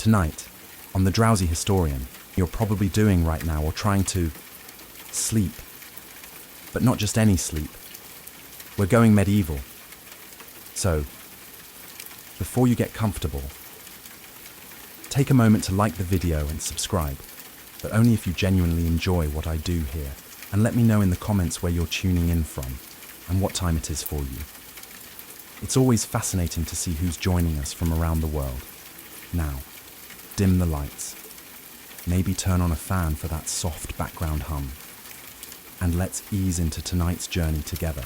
Tonight, on The Drowsy Historian, you're probably doing right now or trying to sleep. But not just any sleep. We're going medieval. So, before you get comfortable, take a moment to like the video and subscribe, but only if you genuinely enjoy what I do here, and let me know in the comments where you're tuning in from and what time it is for you. It's always fascinating to see who's joining us from around the world. Now, dim the lights, maybe turn on a fan for that soft background hum, and let's ease into tonight's journey together.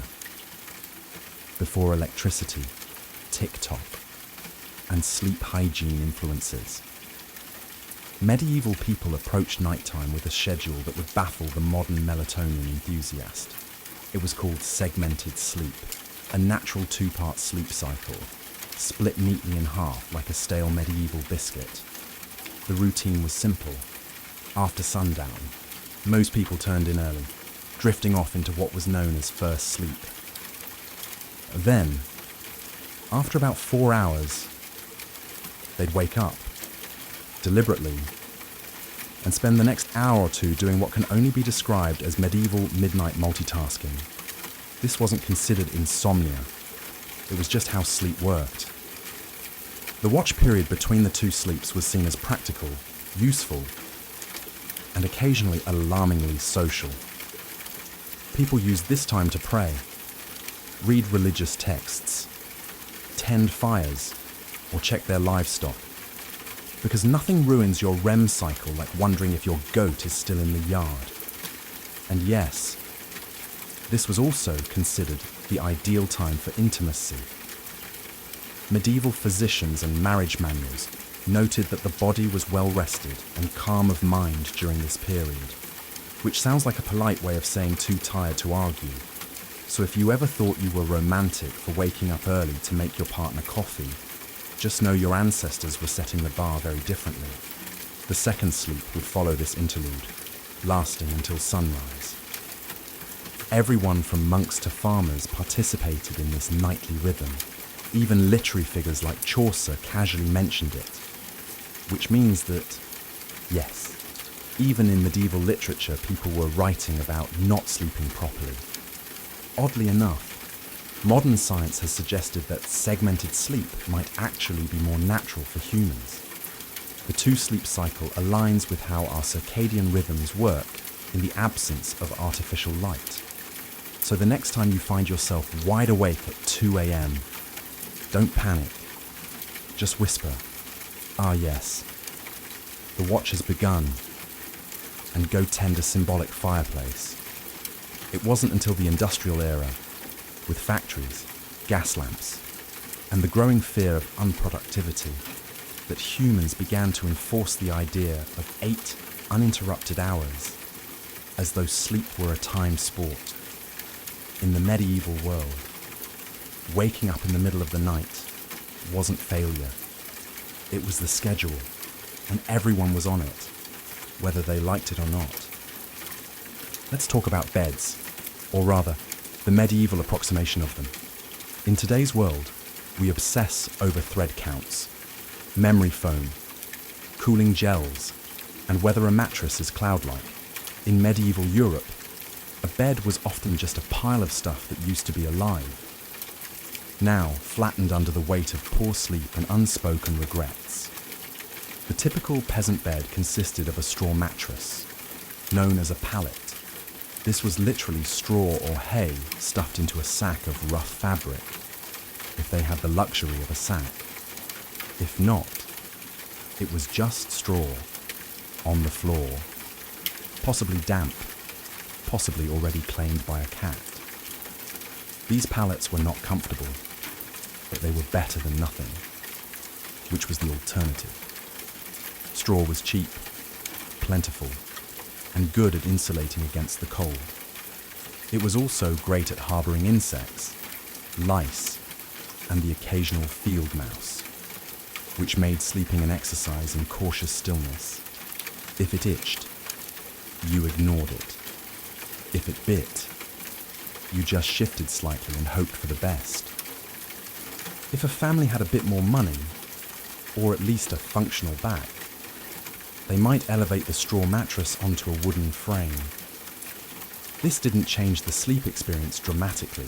Before electricity, TikTok, and sleep hygiene influences, medieval people approached nighttime with a schedule that would baffle the modern melatonin enthusiast. It was called segmented sleep, a natural two-part sleep cycle, split neatly in half like a stale medieval biscuit. The routine was simple. After sundown, most people turned in early, drifting off into what was known as first sleep. Then, after about 4 hours, they'd wake up, deliberately, and spend the next hour or two doing what can only be described as medieval midnight multitasking. This wasn't considered insomnia. It was just how sleep worked. The watch period between the two sleeps was seen as practical, useful, and occasionally alarmingly social. People used this time to pray, read religious texts, tend fires, or check their livestock. Because nothing ruins your REM cycle like wondering if your goat is still in the yard. And yes, this was also considered the ideal time for intimacy. Medieval physicians and marriage manuals noted that the body was well rested and calm of mind during this period, which sounds like a polite way of saying too tired to argue. So if you ever thought you were romantic for waking up early to make your partner coffee, just know your ancestors were setting the bar very differently. The second sleep would follow this interlude, lasting until sunrise. Everyone from monks to farmers participated in this nightly rhythm. Even literary figures like Chaucer casually mentioned it, which means that, yes, even in medieval literature, people were writing about not sleeping properly. Oddly enough, modern science has suggested that segmented sleep might actually be more natural for humans. The two-sleep cycle aligns with how our circadian rhythms work in the absence of artificial light. So the next time you find yourself wide awake at 2 a.m., don't panic. Just whisper, "Ah yes, the watch has begun," and go tend a symbolic fireplace. It wasn't until the industrial era, with factories, gas lamps, and the growing fear of unproductivity, that humans began to enforce the idea of 8 uninterrupted hours, as though sleep were a time sport. In the medieval world, waking up in the middle of the night wasn't failure. It was the schedule, and everyone was on it, whether they liked it or not. Let's talk about beds, or rather, the medieval approximation of them. In today's world, we obsess over thread counts, memory foam, cooling gels, and whether a mattress is cloud-like. In medieval Europe, a bed was often just a pile of stuff that used to be alive, now flattened under the weight of poor sleep and unspoken regrets. The typical peasant bed consisted of a straw mattress, known as a pallet. This was literally straw or hay stuffed into a sack of rough fabric, if they had the luxury of a sack. If not, it was just straw, on the floor, possibly damp, possibly already claimed by a cat. These pallets were not comfortable, but they were better than nothing, which was the alternative. Straw was cheap, plentiful, and good at insulating against the cold. It was also great at harboring insects, lice, and the occasional field mouse, which made sleeping an exercise in cautious stillness. If it itched, you ignored it. If it bit, you just shifted slightly and hoped for the best. If a family had a bit more money, or at least a functional back. They might elevate the straw mattress onto a wooden frame. This didn't change the sleep experience dramatically,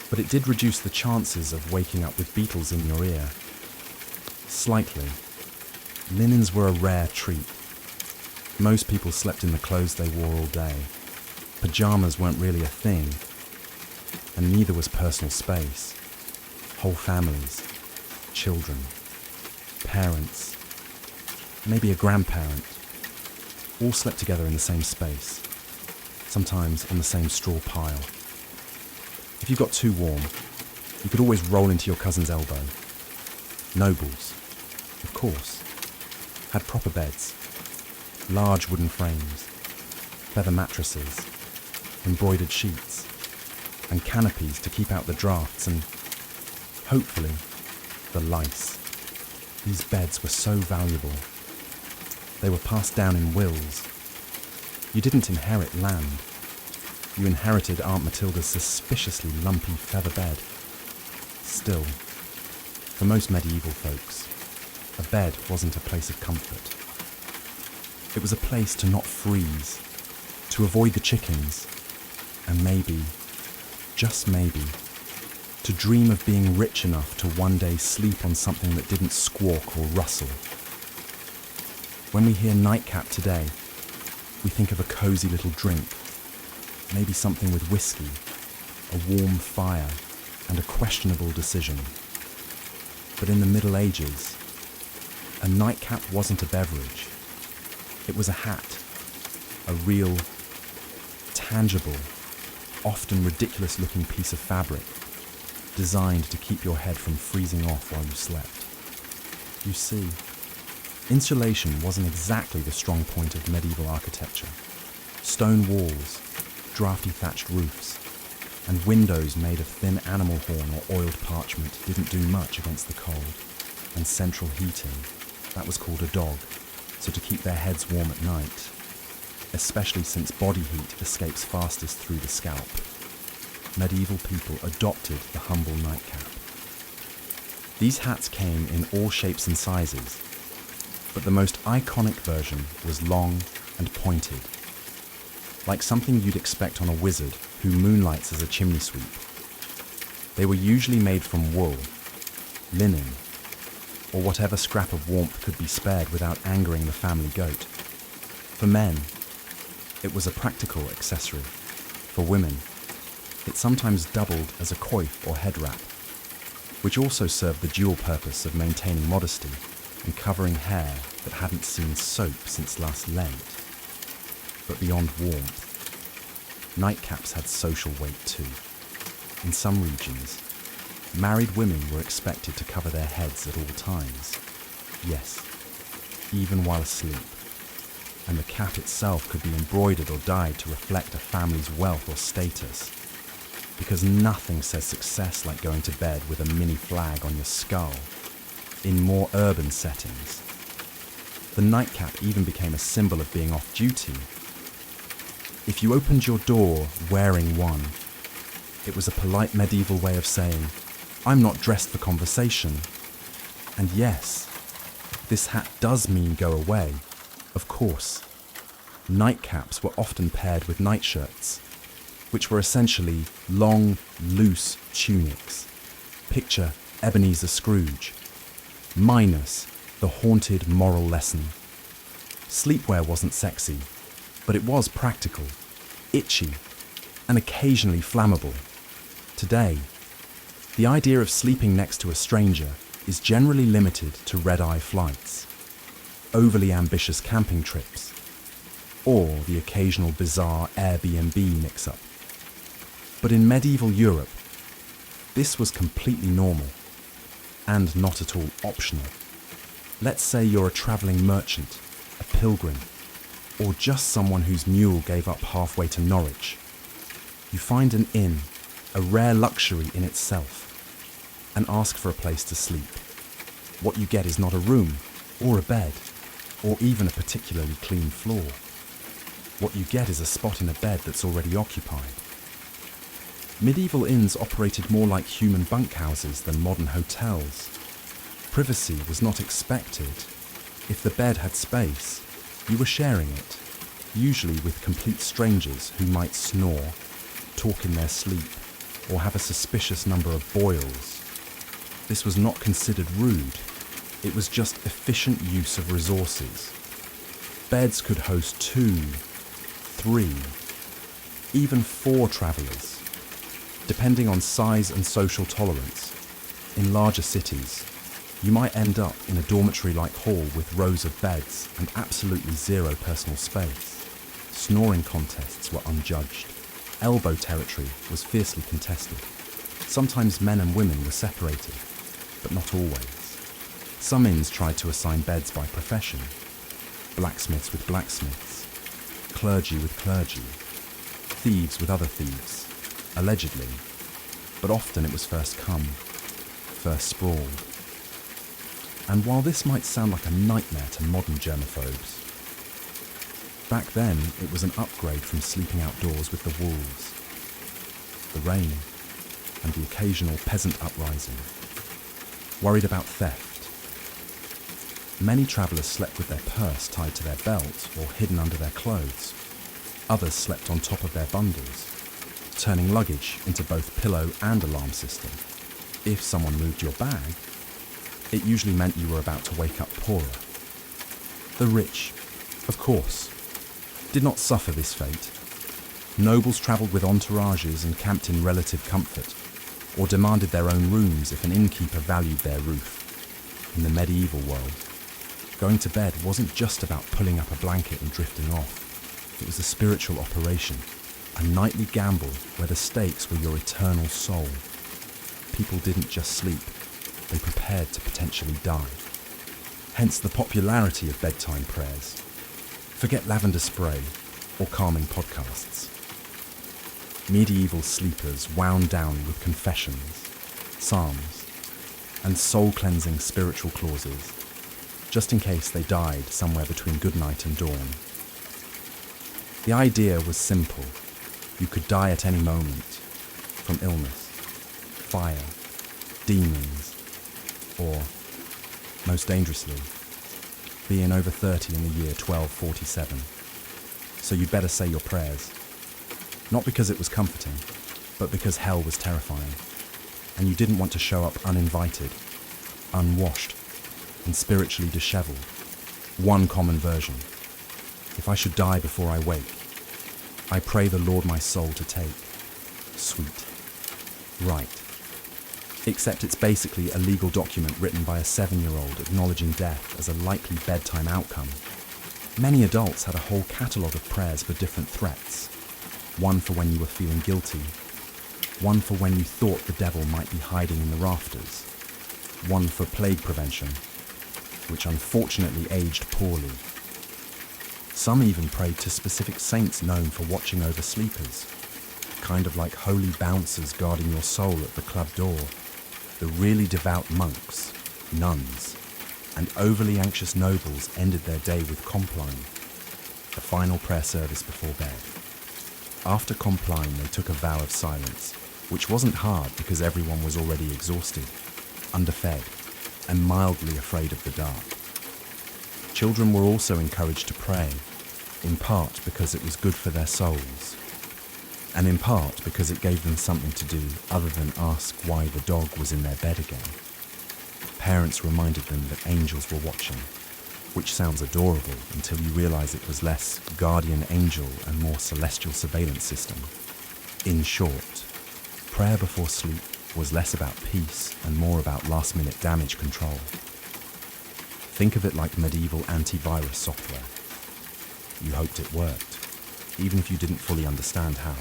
but it did reduce the chances of waking up with beetles in your ear. Slightly. Linens were a rare treat. Most people slept in the clothes they wore all day. Pajamas weren't really a thing, and neither was personal space. Whole families, children, parents, maybe a grandparent, all slept together in the same space, sometimes on the same straw pile. If you got too warm, you could always roll into your cousin's elbow. Nobles, of course, had proper beds, large wooden frames, feather mattresses, embroidered sheets, and canopies to keep out the drafts and, hopefully, the lice. These beds were so valuable. They were passed down in wills. You didn't inherit land. You inherited Aunt Matilda's suspiciously lumpy feather bed. Still, for most medieval folks, a bed wasn't a place of comfort. It was a place to not freeze, to avoid the chickens, and maybe, just maybe, to dream of being rich enough to one day sleep on something that didn't squawk or rustle. When we hear nightcap today, we think of a cozy little drink, maybe something with whiskey, a warm fire, and a questionable decision. But in the Middle Ages, a nightcap wasn't a beverage. It was a hat, a real, tangible, often ridiculous-looking piece of fabric, designed to keep your head from freezing off while you slept. You see, insulation wasn't exactly the strong point of medieval architecture. Stone walls, drafty thatched roofs, and windows made of thin animal horn or oiled parchment didn't do much against the cold. And central heating, that was called a dog, so to keep their heads warm at night, especially since body heat escapes fastest through the scalp. Medieval people adopted the humble nightcap. These hats came in all shapes and sizes, but the most iconic version was long and pointed, like something you'd expect on a wizard who moonlights as a chimney sweep. They were usually made from wool, linen, or whatever scrap of warmth could be spared without angering the family goat. For men, it was a practical accessory. For women, it sometimes doubled as a coif or head wrap, which also served the dual purpose of maintaining modesty and covering hair that hadn't seen soap since last Lent. But beyond warmth, nightcaps had social weight too. In some regions, married women were expected to cover their heads at all times. Yes, even while asleep. And the cap itself could be embroidered or dyed to reflect a family's wealth or status. Because nothing says success like going to bed with a mini flag on your skull. In more urban settings, the nightcap even became a symbol of being off duty. If you opened your door wearing one, it was a polite medieval way of saying, "I'm not dressed for conversation." And yes, this hat does mean go away, of course. Nightcaps were often paired with nightshirts, which were essentially long, loose tunics. Picture Ebenezer Scrooge, minus the haunted moral lesson. Sleepwear wasn't sexy, but it was practical, itchy, and occasionally flammable. Today, the idea of sleeping next to a stranger is generally limited to red-eye flights, overly ambitious camping trips, or the occasional bizarre Airbnb mix-up. But in medieval Europe, this was completely normal, and not at all optional. Let's say you're a travelling merchant, a pilgrim, or just someone whose mule gave up halfway to Norwich. You find an inn, a rare luxury in itself, and ask for a place to sleep. What you get is not a room, or a bed, or even a particularly clean floor. What you get is a spot in a bed that's already occupied. Medieval inns operated more like human bunkhouses than modern hotels. Privacy was not expected. If the bed had space, you were sharing it, usually with complete strangers who might snore, talk in their sleep, or have a suspicious number of boils. This was not considered rude. It was just efficient use of resources. Beds could host 2, 3, even 4 travelers, depending on size and social tolerance. In larger cities, you might end up in a dormitory-like hall with rows of beds and absolutely zero personal space. Snoring contests were unjudged. Elbow territory was fiercely contested. Sometimes men and women were separated, but not always. Some inns tried to assign beds by profession. Blacksmiths with blacksmiths, clergy with clergy, thieves with other thieves, allegedly, but often it was first come, first sprawled. And while this might sound like a nightmare to modern germaphobes, back then it was an upgrade from sleeping outdoors with the wolves, the rain, and the occasional peasant uprising. Worried about theft. Many travellers slept with their purse tied to their belt or hidden under their clothes. Others slept on top of their bundles, turning luggage into both pillow and alarm system. If someone moved your bag, it usually meant you were about to wake up poorer. The rich, of course, did not suffer this fate. Nobles travelled with entourages and camped in relative comfort, or demanded their own rooms if an innkeeper valued their roof. In the medieval world, going to bed wasn't just about pulling up a blanket and drifting off. It was a spiritual operation, a nightly gamble where the stakes were your eternal soul. People didn't just sleep, they prepared to potentially die. Hence the popularity of bedtime prayers. Forget lavender spray or calming podcasts. Medieval sleepers wound down with confessions, psalms, and soul-cleansing spiritual clauses, just in case they died somewhere between goodnight and dawn. The idea was simple. You could die at any moment, from illness, fire, demons, or, most dangerously, being over 30 in the year 1247. So you'd better say your prayers. Not because it was comforting, but because hell was terrifying, and you didn't want to show up uninvited, unwashed, and spiritually disheveled. One common version. If I should die before I wake, I pray the Lord my soul to take. Sweet. Right. Except it's basically a legal document written by a 7-year-old acknowledging death as a likely bedtime outcome. Many adults had a whole catalogue of prayers for different threats. One for when you were feeling guilty. One for when you thought the devil might be hiding in the rafters. One for plague prevention, which unfortunately aged poorly. Some even prayed to specific saints known for watching over sleepers, kind of like holy bouncers guarding your soul at the club door. The really devout monks, nuns, and overly anxious nobles ended their day with compline, the final prayer service before bed. After compline, they took a vow of silence, which wasn't hard because everyone was already exhausted, underfed, and mildly afraid of the dark. Children were also encouraged to pray, in part because it was good for their souls, and in part because it gave them something to do other than ask why the dog was in their bed again. Parents reminded them that angels were watching, which sounds adorable until you realize it was less guardian angel and more celestial surveillance system. In short, prayer before sleep was less about peace and more about last-minute damage control. Think of it like medieval antivirus software. You hoped it worked, even if you didn't fully understand how.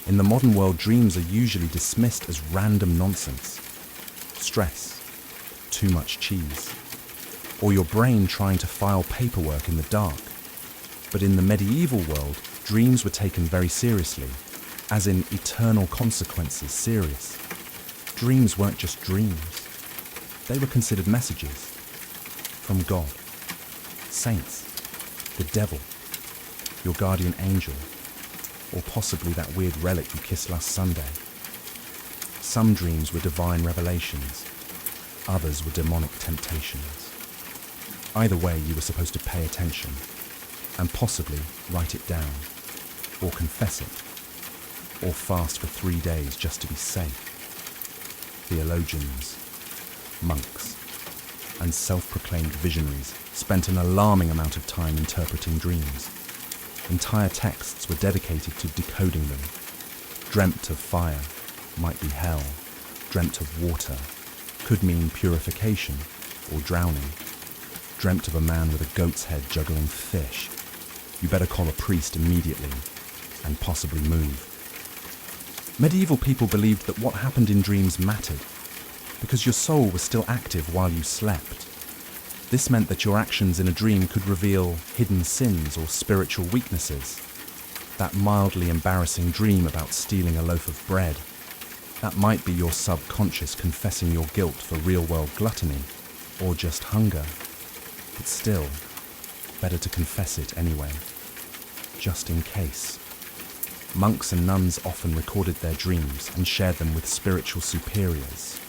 In the modern world, dreams are usually dismissed as random nonsense. Stress, too much cheese, or your brain trying to file paperwork in the dark. But in the medieval world, dreams were taken very seriously, as in eternal consequences serious. Dreams weren't just dreams. They were considered messages from God, saints, the devil, your guardian angel, or possibly that weird relic you kissed last Sunday. Some dreams were divine revelations, others were demonic temptations. Either way, you were supposed to pay attention and possibly write it down, or confess it, or fast for 3 days just to be safe. Theologians, monks, and self-proclaimed visionaries spent an alarming amount of time interpreting dreams. Entire texts were dedicated to decoding them. Dreamt of fire might be hell. Dreamt of water could mean purification or drowning. Dreamt of a man with a goat's head juggling fish. You better call a priest immediately and possibly move. Medieval people believed that what happened in dreams mattered because your soul was still active while you slept. This meant that your actions in a dream could reveal hidden sins or spiritual weaknesses. That mildly embarrassing dream about stealing a loaf of bread, that might be your subconscious confessing your guilt for real-world gluttony or just hunger. But still, better to confess it anyway, just in case. Monks and nuns often recorded their dreams and shared them with spiritual superiors.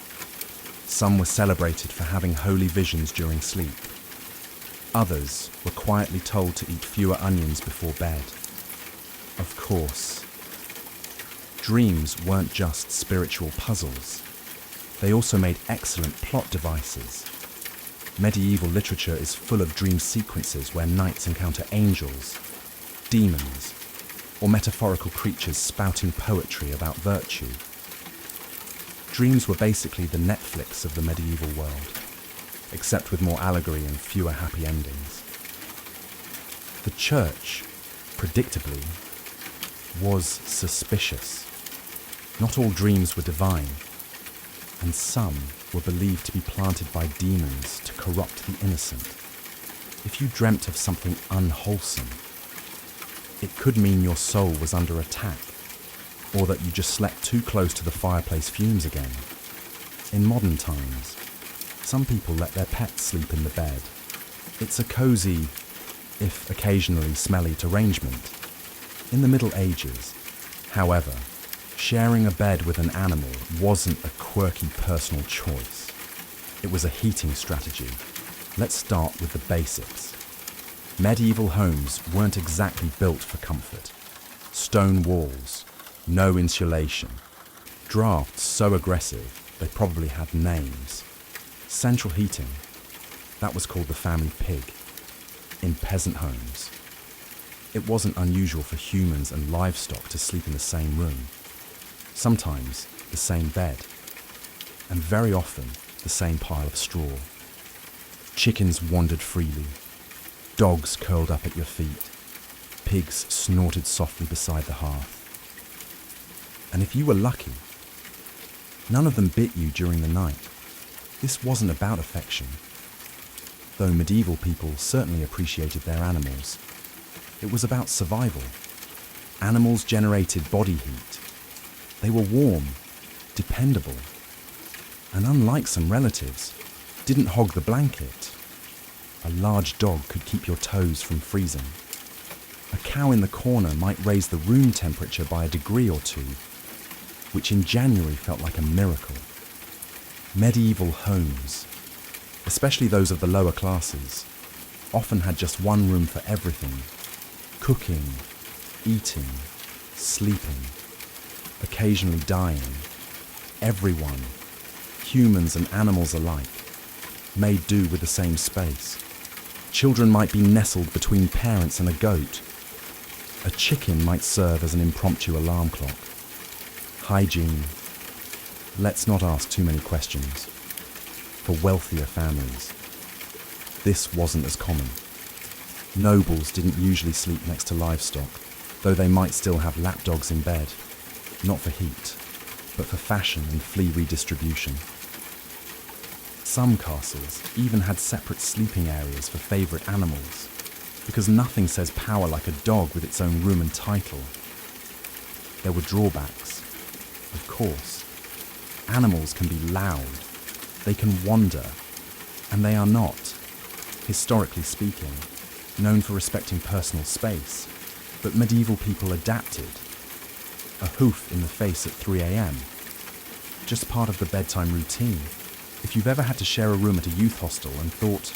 Some were celebrated for having holy visions during sleep. Others were quietly told to eat fewer onions before bed. Of course, dreams weren't just spiritual puzzles. They also made excellent plot devices. Medieval literature is full of dream sequences where knights encounter angels, demons, or metaphorical creatures spouting poetry about virtue. Dreams were basically the Netflix of the medieval world, except with more allegory and fewer happy endings. The church, predictably, was suspicious. Not all dreams were divine, and some were believed to be planted by demons to corrupt the innocent. If you dreamt of something unwholesome, it could mean your soul was under attack, or that you just slept too close to the fireplace fumes again. In modern times, some people let their pets sleep in the bed. It's a cozy, if occasionally smelly, derangement. In the Middle Ages, however, sharing a bed with an animal wasn't a quirky personal choice. It was a heating strategy. Let's start with the basics. Medieval homes weren't exactly built for comfort. Stone walls, no insulation, drafts so aggressive they probably had names. Central heating, that was called the family pig. In peasant homes, it wasn't unusual for humans and livestock to sleep in the same room, sometimes the same bed, and very often the same pile of straw. Chickens wandered freely, dogs curled up at your feet, pigs snorted softly beside the hearth. And if you were lucky, none of them bit you during the night. This wasn't about affection, though medieval people certainly appreciated their animals. It was about survival. Animals generated body heat. They were warm, dependable, and unlike some relatives, didn't hog the blanket. A large dog could keep your toes from freezing. A cow in the corner might raise the room temperature by a degree or two, which in January felt like a miracle. Medieval homes, especially those of the lower classes, often had just one room for everything: cooking, eating, sleeping, occasionally dying. Everyone, humans and animals alike, made do with the same space. Children might be nestled between parents and a goat. A chicken might serve as an impromptu alarm clock. Hygiene. Let's not ask too many questions. For wealthier families, this wasn't as common. Nobles didn't usually sleep next to livestock, though they might still have lapdogs in bed, not for heat, but for fashion and flea redistribution. Some castles even had separate sleeping areas for favourite animals, because nothing says power like a dog with its own room and title. There were drawbacks, of course. Animals can be loud, they can wander, and they are not, historically speaking, known for respecting personal space. But medieval people adapted. A hoof in the face at 3 a.m, just part of the bedtime routine. If you've ever had to share a room at a youth hostel and thought,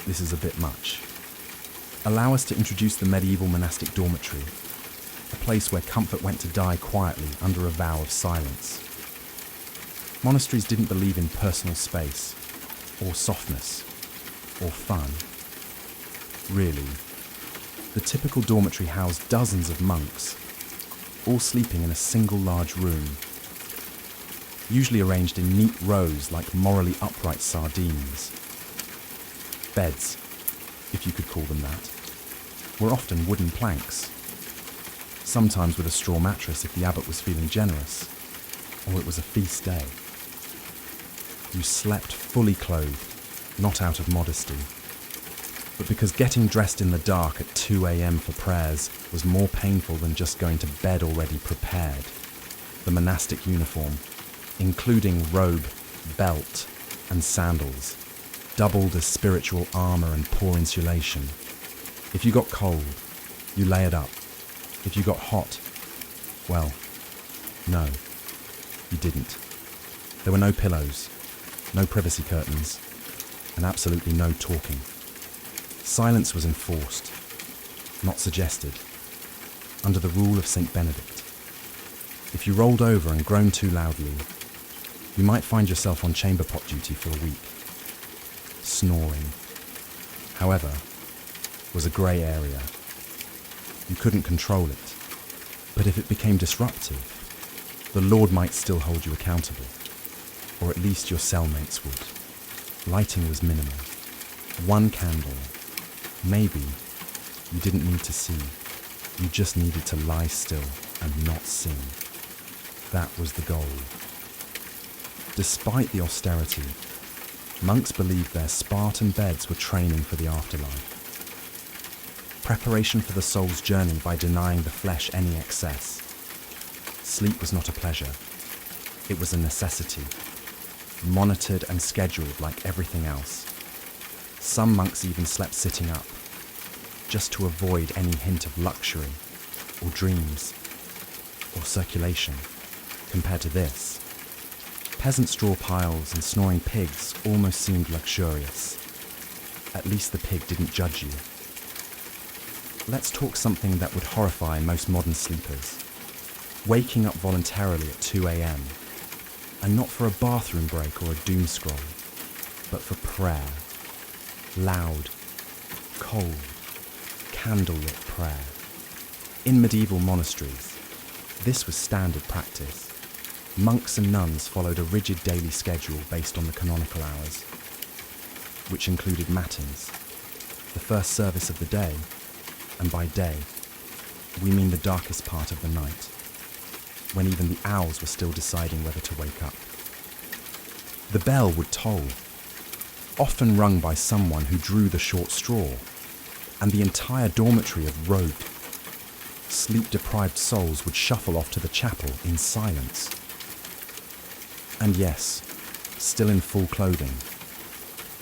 this is a bit much, allow us to introduce the medieval monastic dormitory, a place where comfort went to die quietly under a vow of silence. Monasteries didn't believe in personal space, or softness, or fun. Really, the typical dormitory housed dozens of monks, all sleeping in a single large room, usually arranged in neat rows like morally upright sardines. Beds, if you could call them that, were often wooden planks, sometimes with a straw mattress if the abbot was feeling generous, or it was a feast day. You slept fully clothed, not out of modesty, but because getting dressed in the dark at 2 a.m. for prayers was more painful than just going to bed already prepared. The monastic uniform, including robe, belt, and sandals, doubled as spiritual armor and poor insulation. If you got cold, you layered up. If you got hot, well, no, you didn't. There were no pillows, no privacy curtains, and absolutely no talking. Silence was enforced, not suggested, under the rule of St. Benedict. If you rolled over and groaned too loudly, you might find yourself on chamber pot duty for a week. Snoring, however, was a grey area. You couldn't control it, but if it became disruptive, the Lord might still hold you accountable, or at least your cellmates would. Lighting was minimal. One candle. Maybe you didn't need to see. You just needed to lie still and not sing. That was the goal. Despite the austerity, monks believed their Spartan beds were training for the afterlife. Preparation for the soul's journey by denying the flesh any excess. Sleep was not a pleasure. It was a necessity, monitored and scheduled like everything else. Some monks even slept sitting up, just to avoid any hint of luxury, or dreams, or circulation. Compared to this, peasant straw piles and snoring pigs almost seemed luxurious. At least the pig didn't judge you. Let's talk something that would horrify most modern sleepers. Waking up voluntarily at 2 a.m, and not for a bathroom break or a doom scroll, but for prayer. Loud, cold, candlelit prayer. In medieval monasteries, this was standard practice. Monks and nuns followed a rigid daily schedule based on the canonical hours, which included matins, the first service of the day, and by day, we mean the darkest part of the night, when even the owls were still deciding whether to wake up. The bell would toll, often rung by someone who drew the short straw, and the entire dormitory of robed, sleep-deprived souls would shuffle off to the chapel in silence. And yes, still in full clothing,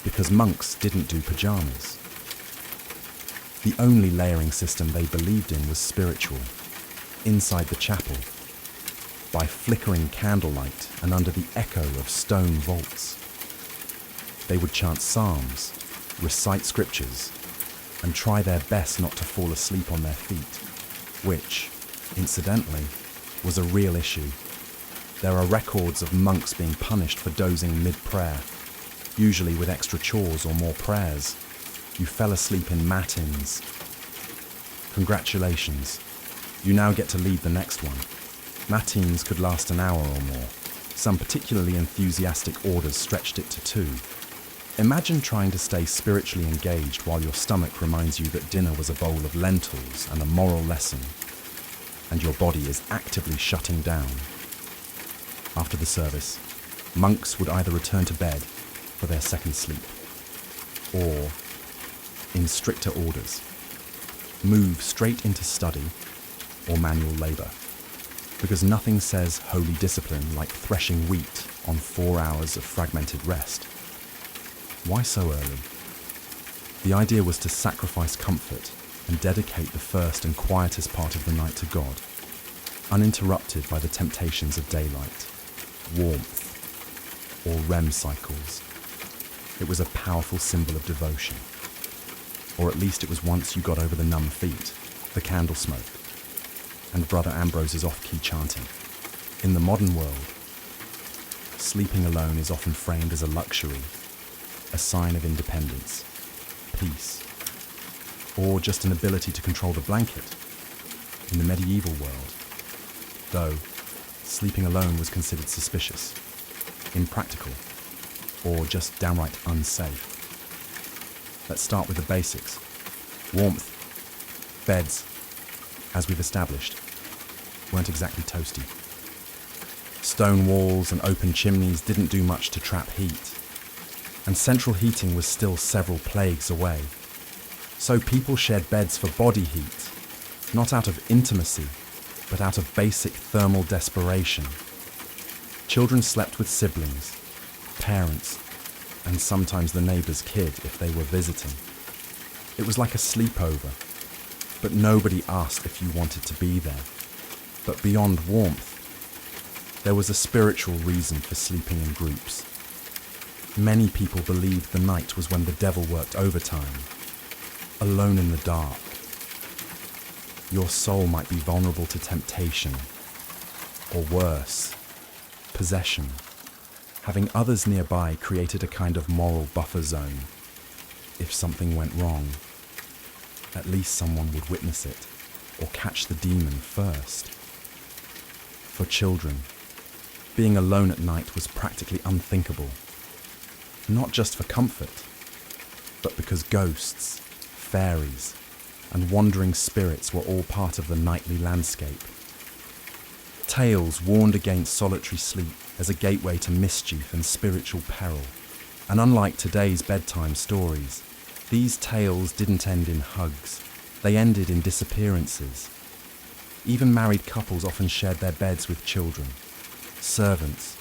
because monks didn't do pajamas. The only layering system they believed in was spiritual, inside the chapel, by flickering candlelight and under the echo of stone vaults. They would chant psalms, recite scriptures, and try their best not to fall asleep on their feet, which, incidentally, was a real issue. There are records of monks being punished for dozing mid-prayer, usually with extra chores or more prayers. You fell asleep in matins. Congratulations, you now get to lead the next one. Matins could last an hour or more. Some particularly enthusiastic orders stretched it to 2. Imagine trying to stay spiritually engaged while your stomach reminds you that dinner was a bowl of lentils and a moral lesson, and your body is actively shutting down. After the service, monks would either return to bed for their second sleep, or, in stricter orders, move straight into study or manual labour, because nothing says holy discipline like threshing wheat on 4 hours of fragmented rest. Why so early? The idea was to sacrifice comfort and dedicate the first and quietest part of the night to God, uninterrupted by the temptations of daylight, warmth, or REM cycles. It was a powerful symbol of devotion. Or at least it was once you got over the numb feet, the candle smoke, and Brother Ambrose's off-key chanting. In the modern world, sleeping alone is often framed as a luxury, a sign of independence, peace, or just an ability to control the blanket. In the medieval world, though, sleeping alone was considered suspicious, impractical, or just downright unsafe. Let's start with the basics. Warmth. Beds, as we've established, weren't exactly toasty. Stone walls and open chimneys didn't do much to trap heat, and central heating was still several plagues away. So people shared beds for body heat, not out of intimacy, but out of basic thermal desperation. Children slept with siblings, parents, and sometimes the neighbour's kid if they were visiting. It was like a sleepover, but nobody asked if you wanted to be there. But beyond warmth, there was a spiritual reason for sleeping in groups. Many people believed the night was when the devil worked overtime, alone in the dark. Your soul might be vulnerable to temptation, or worse, possession. Having others nearby created a kind of moral buffer zone. If something went wrong, at least someone would witness it, or catch the demon first. For children, being alone at night was practically unthinkable. Not just for comfort, but because ghosts, fairies, and wandering spirits were all part of the nightly landscape. Tales warned against solitary sleep as a gateway to mischief and spiritual peril. And unlike today's bedtime stories, these tales didn't end in hugs. They ended in disappearances. Even married couples often shared their beds with children, servants,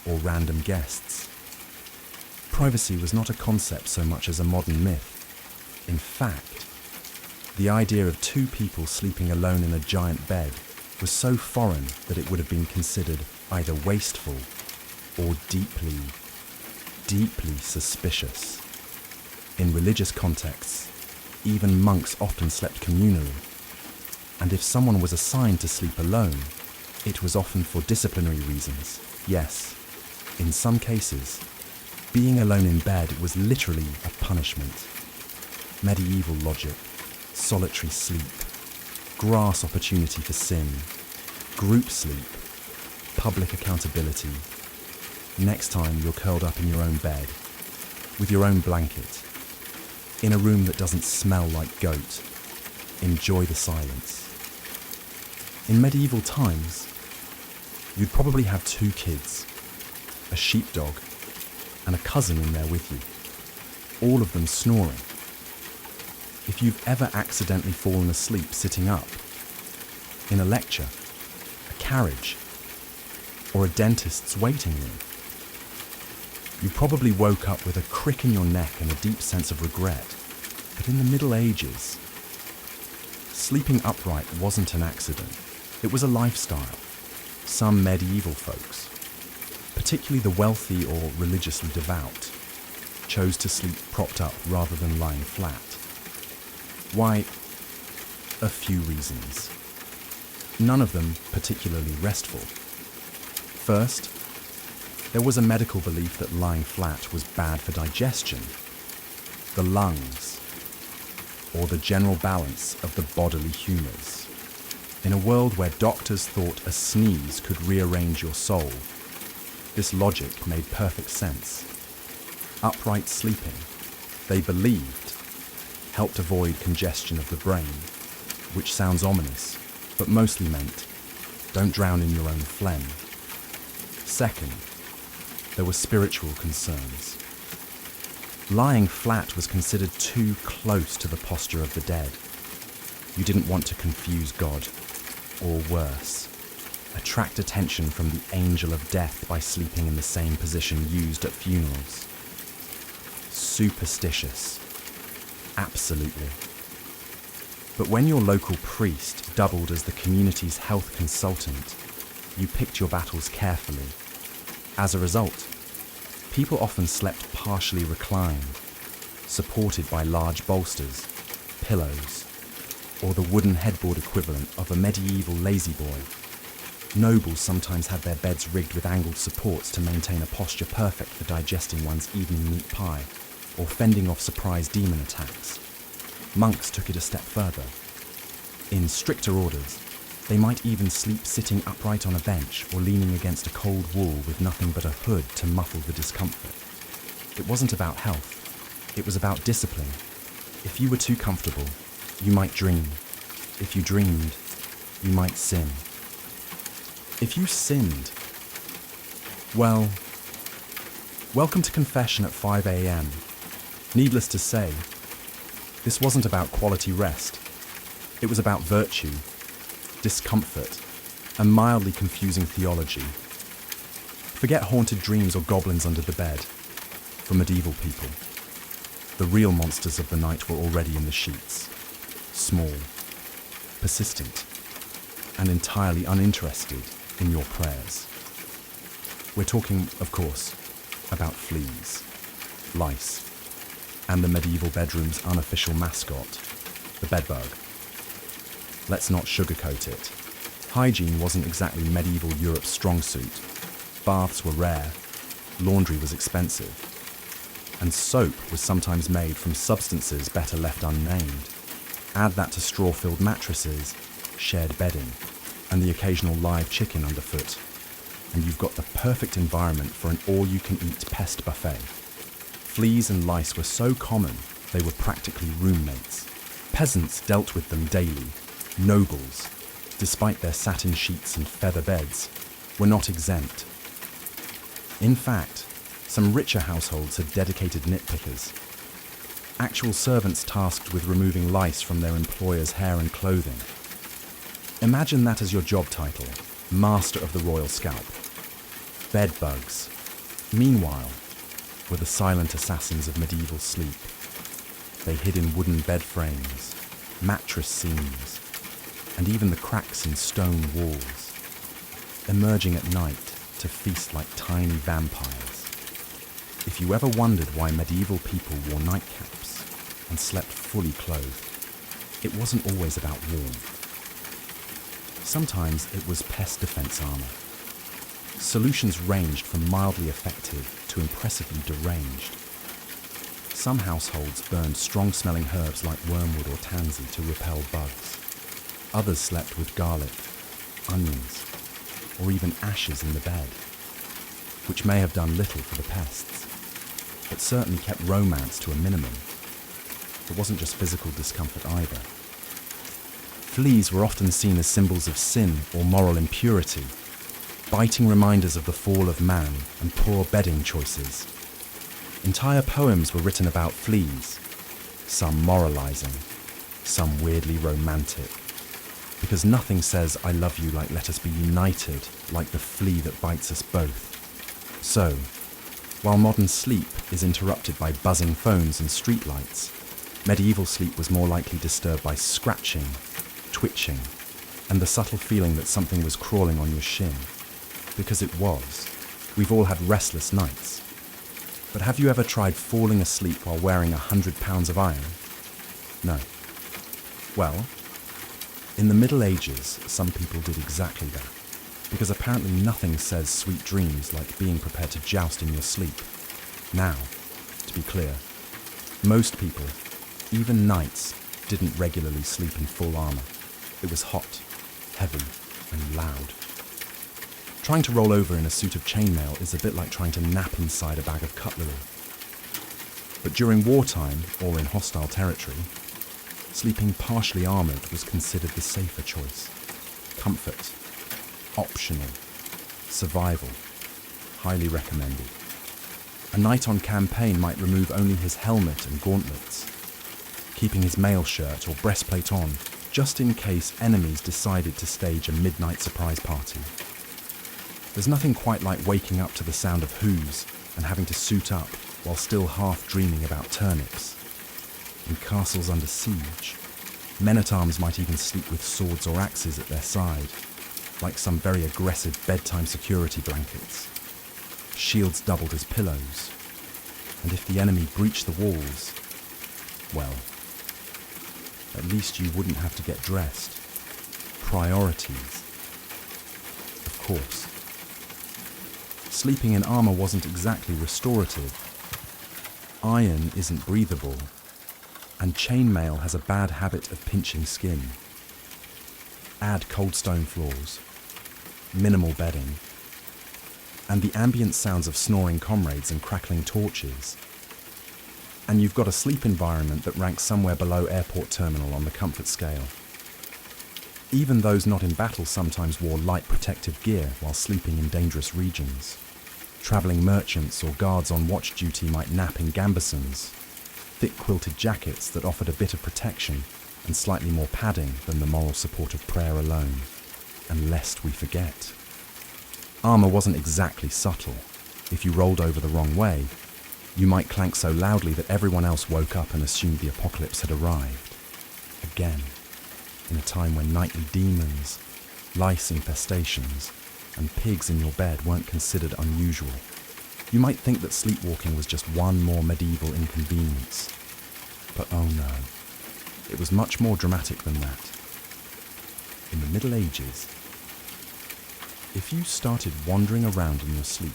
or random guests. Privacy was not a concept so much as a modern myth. In fact, the idea of two people sleeping alone in a giant bed was so foreign that it would have been considered either wasteful or deeply, deeply suspicious. In religious contexts, even monks often slept communally, and if someone was assigned to sleep alone, it was often for disciplinary reasons. Yes, in some cases, being alone in bed was literally a punishment. Medieval logic, solitary sleep, grass opportunity for sin, group sleep, public accountability. Next time you're curled up in your own bed, with your own blanket, in a room that doesn't smell like goat, enjoy the silence. In medieval times, you'd probably have 2 kids, a sheepdog, and a cousin in there with you, all of them snoring. If you've ever accidentally fallen asleep sitting up, in a lecture, a carriage, or a dentist's waiting room, you probably woke up with a crick in your neck and a deep sense of regret. But in the Middle Ages, sleeping upright wasn't an accident. It was a lifestyle. Some medieval folks, particularly the wealthy or religiously devout, chose to sleep propped up rather than lying flat. Why? A few reasons. None of them particularly restful. First, there was a medical belief that lying flat was bad for digestion, the lungs, or the general balance of the bodily humours. In a world where doctors thought a sneeze could rearrange your soul, this logic made perfect sense. Upright sleeping, they believed, helped avoid congestion of the brain, which sounds ominous, but mostly meant, don't drown in your own phlegm. Second, there were spiritual concerns. Lying flat was considered too close to the posture of the dead. You didn't want to confuse God, or worse, attract attention from the angel of death by sleeping in the same position used at funerals. Superstitious. Absolutely. But when your local priest doubled as the community's health consultant, you picked your battles carefully. As a result, People often slept partially reclined, supported by large bolsters, pillows, or the wooden headboard equivalent of a medieval lazy boy. Nobles sometimes had their beds rigged with angled supports to maintain a posture perfect for digesting one's evening meat pie or fending off surprise demon attacks. Monks took it a step further. In stricter orders, they might even sleep sitting upright on a bench or leaning against a cold wall with nothing but a hood to muffle the discomfort. It wasn't about health, it was about discipline. If you were too comfortable, you might dream. If you dreamed, you might sin. If you sinned, well, welcome to confession at 5 a.m. Needless to say, this wasn't about quality rest. It was about virtue, discomfort, and mildly confusing theology. Forget haunted dreams or goblins under the bed. For medieval people, the real monsters of the night were already in the sheets. Small, persistent, and entirely uninterested in your prayers. We're talking, of course, about fleas, lice, and the medieval bedroom's unofficial mascot, the bedbug. Let's not sugarcoat it. Hygiene wasn't exactly medieval Europe's strong suit. Baths were rare, laundry was expensive, and soap was sometimes made from substances better left unnamed. Add that to straw-filled mattresses, shared bedding, and the occasional live chicken underfoot, and you've got the perfect environment for an all-you-can-eat pest buffet. Fleas and lice were so common, they were practically roommates. Peasants dealt with them daily. Nobles, despite their satin sheets and feather beds, were not exempt. In fact, some richer households had dedicated nitpickers. Actual servants tasked with removing lice from their employers' hair and clothing. Imagine that as your job title, Master of the Royal Scalp. Bedbugs, meanwhile, were the silent assassins of medieval sleep. They hid in wooden bed frames, mattress seams, and even the cracks in stone walls, emerging at night to feast like tiny vampires. If you ever wondered why medieval people wore nightcaps and slept fully clothed, it wasn't always about warmth. Sometimes it was pest defense armor. Solutions ranged from mildly effective to impressively deranged. Some households burned strong-smelling herbs like wormwood or tansy to repel bugs. Others slept with garlic, onions, or even ashes in the bed, which may have done little for the pests, but certainly kept romance to a minimum. It wasn't just physical discomfort either. Fleas were often seen as symbols of sin or moral impurity, biting reminders of the fall of man and poor bedding choices. Entire poems were written about fleas, some moralizing, some weirdly romantic, because nothing says I love you like let us be united, like the flea that bites us both. So, while modern sleep is interrupted by buzzing phones and streetlights, medieval sleep was more likely disturbed by scratching, twitching, and the subtle feeling that something was crawling on your shin. Because it was. We've all had restless nights. But have you ever tried falling asleep while wearing 100 pounds of iron? No. Well, in the Middle Ages, some people did exactly that, because apparently nothing says sweet dreams like being prepared to joust in your sleep. Now, to be clear, most people, even knights, didn't regularly sleep in full armor. It was hot, heavy, and loud. Trying to roll over in a suit of chainmail is a bit like trying to nap inside a bag of cutlery. But during wartime, or in hostile territory, sleeping partially armoured was considered the safer choice. Comfort, optional, survival, highly recommended. A knight on campaign might remove only his helmet and gauntlets, keeping his mail shirt or breastplate on, just in case enemies decided to stage a midnight surprise party. There's nothing quite like waking up to the sound of hooves and having to suit up while still half dreaming about turnips. In castles under siege, men-at-arms might even sleep with swords or axes at their side, like some very aggressive bedtime security blankets. shields doubled as pillows, and if the enemy breached the walls, well, at least you wouldn't have to get dressed. Priorities. Of course. Sleeping in armor wasn't exactly restorative. Iron isn't breathable, and chainmail has a bad habit of pinching skin. Add cold stone floors, minimal bedding, and the ambient sounds of snoring comrades and crackling torches, and you've got a sleep environment that ranks somewhere below airport terminal on the comfort scale. Even those not in battle sometimes wore light protective gear while sleeping in dangerous regions. Travelling merchants or guards on watch duty might nap in gambesons, thick quilted jackets that offered a bit of protection and slightly more padding than the moral support of prayer alone. And lest we forget, armour wasn't exactly subtle. If you rolled over the wrong way, you might clank so loudly that everyone else woke up and assumed the apocalypse had arrived. Again, in a time when nightly demons, lice infestations, and pigs in your bed weren't considered unusual. You might think that sleepwalking was just one more medieval inconvenience. But oh no, it was much more dramatic than that. In the Middle Ages, if you started wandering around in your sleep,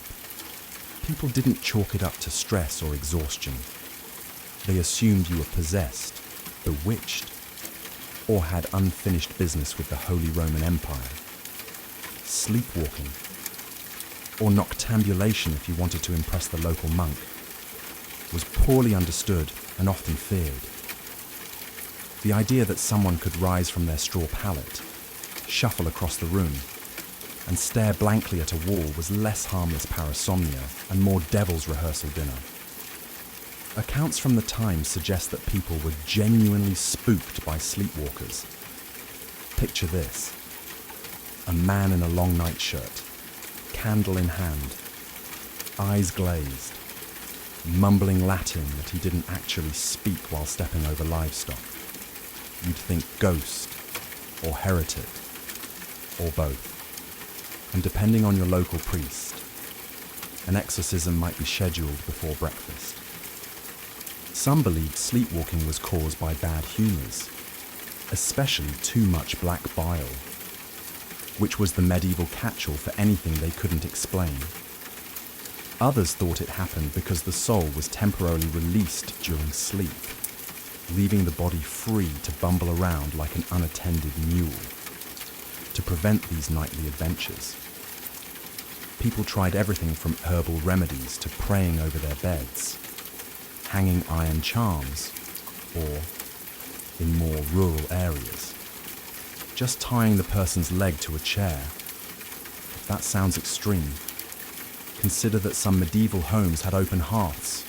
people didn't chalk it up to stress or exhaustion. They assumed you were possessed, bewitched, or had unfinished business with the Holy Roman Empire. Sleepwalking, or noctambulation if you wanted to impress the local monk, was poorly understood and often feared. The idea that someone could rise from their straw pallet, shuffle across the room, and stare blankly at a wall was less harmless parasomnia and more devil's rehearsal dinner. Accounts from the time suggest that people were genuinely spooked by sleepwalkers. Picture this: a man in a long nightshirt, candle in hand, eyes glazed, mumbling Latin that he didn't actually speak while stepping over livestock. You'd think ghost, or heretic, or both. And depending on your local priest, an exorcism might be scheduled before breakfast. Some believed sleepwalking was caused by bad humours, especially too much black bile, which was the medieval catch-all for anything they couldn't explain. Others thought it happened because the soul was temporarily released during sleep, leaving the body free to bumble around like an unattended mule. To prevent these nightly adventures, people tried everything from herbal remedies to praying over their beds, hanging iron charms, or, in more rural areas, just tying the person's leg to a chair. If that sounds extreme, consider that some medieval homes had open hearths,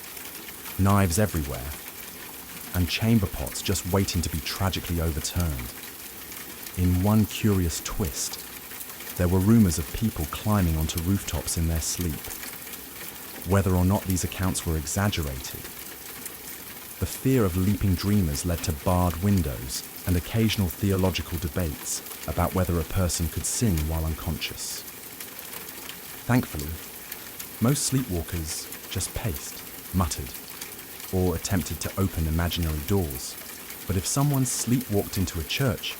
knives everywhere, and chamber pots just waiting to be tragically overturned. In one curious twist, there were rumours of people climbing onto rooftops in their sleep. Whether or not these accounts were exaggerated, the fear of leaping dreamers led to barred windows and occasional theological debates about whether a person could sin while unconscious. Thankfully, most sleepwalkers just paced, muttered, or attempted to open imaginary doors. But if someone sleepwalked into a church,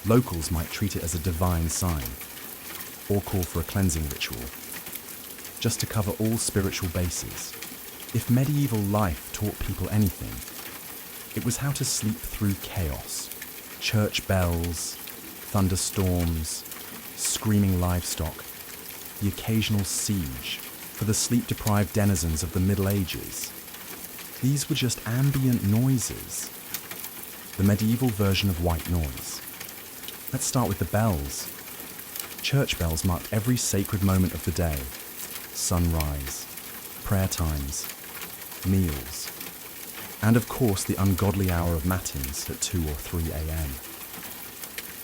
locals might treat it as a divine sign, or call for a cleansing ritual, just to cover all spiritual bases. If medieval life taught people anything, it was how to sleep through chaos. Church bells, thunderstorms, screaming livestock, the occasional siege for the sleep-deprived denizens of the Middle Ages. These were just ambient noises, the medieval version of white noise. Let's start with the bells. Church bells marked every sacred moment of the day: sunrise, prayer times, meals, and of course the ungodly hour of matins at 2 or 3 a.m.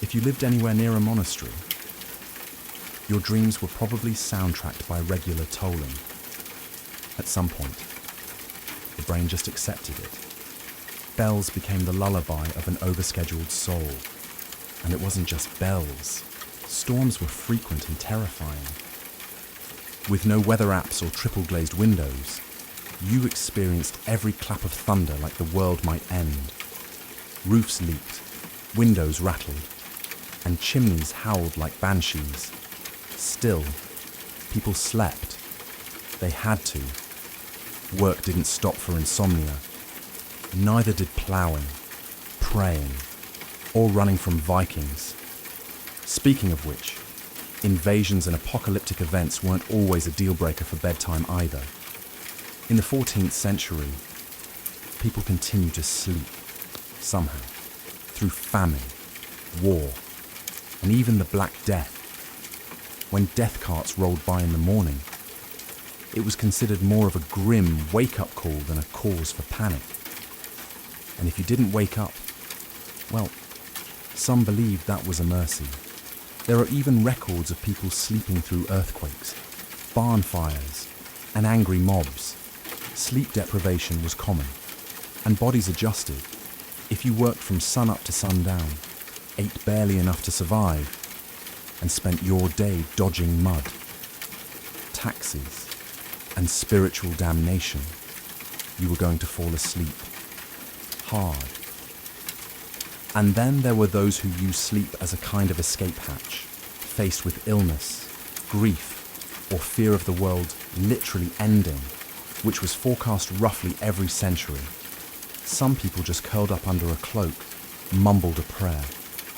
If you lived anywhere near a monastery, your dreams were probably soundtracked by regular tolling. At some point, the brain just accepted it. Bells became the lullaby of an overscheduled soul. And it wasn't just bells. Storms were frequent and terrifying. With no weather apps or triple-glazed windows, you experienced every clap of thunder like the world might end. Roofs leaked, windows rattled, and chimneys howled like banshees. Still, people slept. They had to. Work didn't stop for insomnia. Neither did ploughing, praying, or running from Vikings. Speaking of which, invasions and apocalyptic events weren't always a deal-breaker for bedtime either. In the 14th century, people continued to sleep, somehow, through famine, war, and even the Black Death. When death carts rolled by in the morning, it was considered more of a grim wake-up call than a cause for panic. And if you didn't wake up, well, some believed that was a mercy. There are even records of people sleeping through earthquakes, barn fires, and angry mobs. Sleep deprivation was common, and bodies adjusted. If you worked from sunup to sundown, ate barely enough to survive, and spent your day dodging mud, taxes, and spiritual damnation, you were going to fall asleep. Hard. And then there were those who used sleep as a kind of escape hatch, faced with illness, grief, or fear of the world literally ending, which was forecast roughly every century. Some people just curled up under a cloak, mumbled a prayer,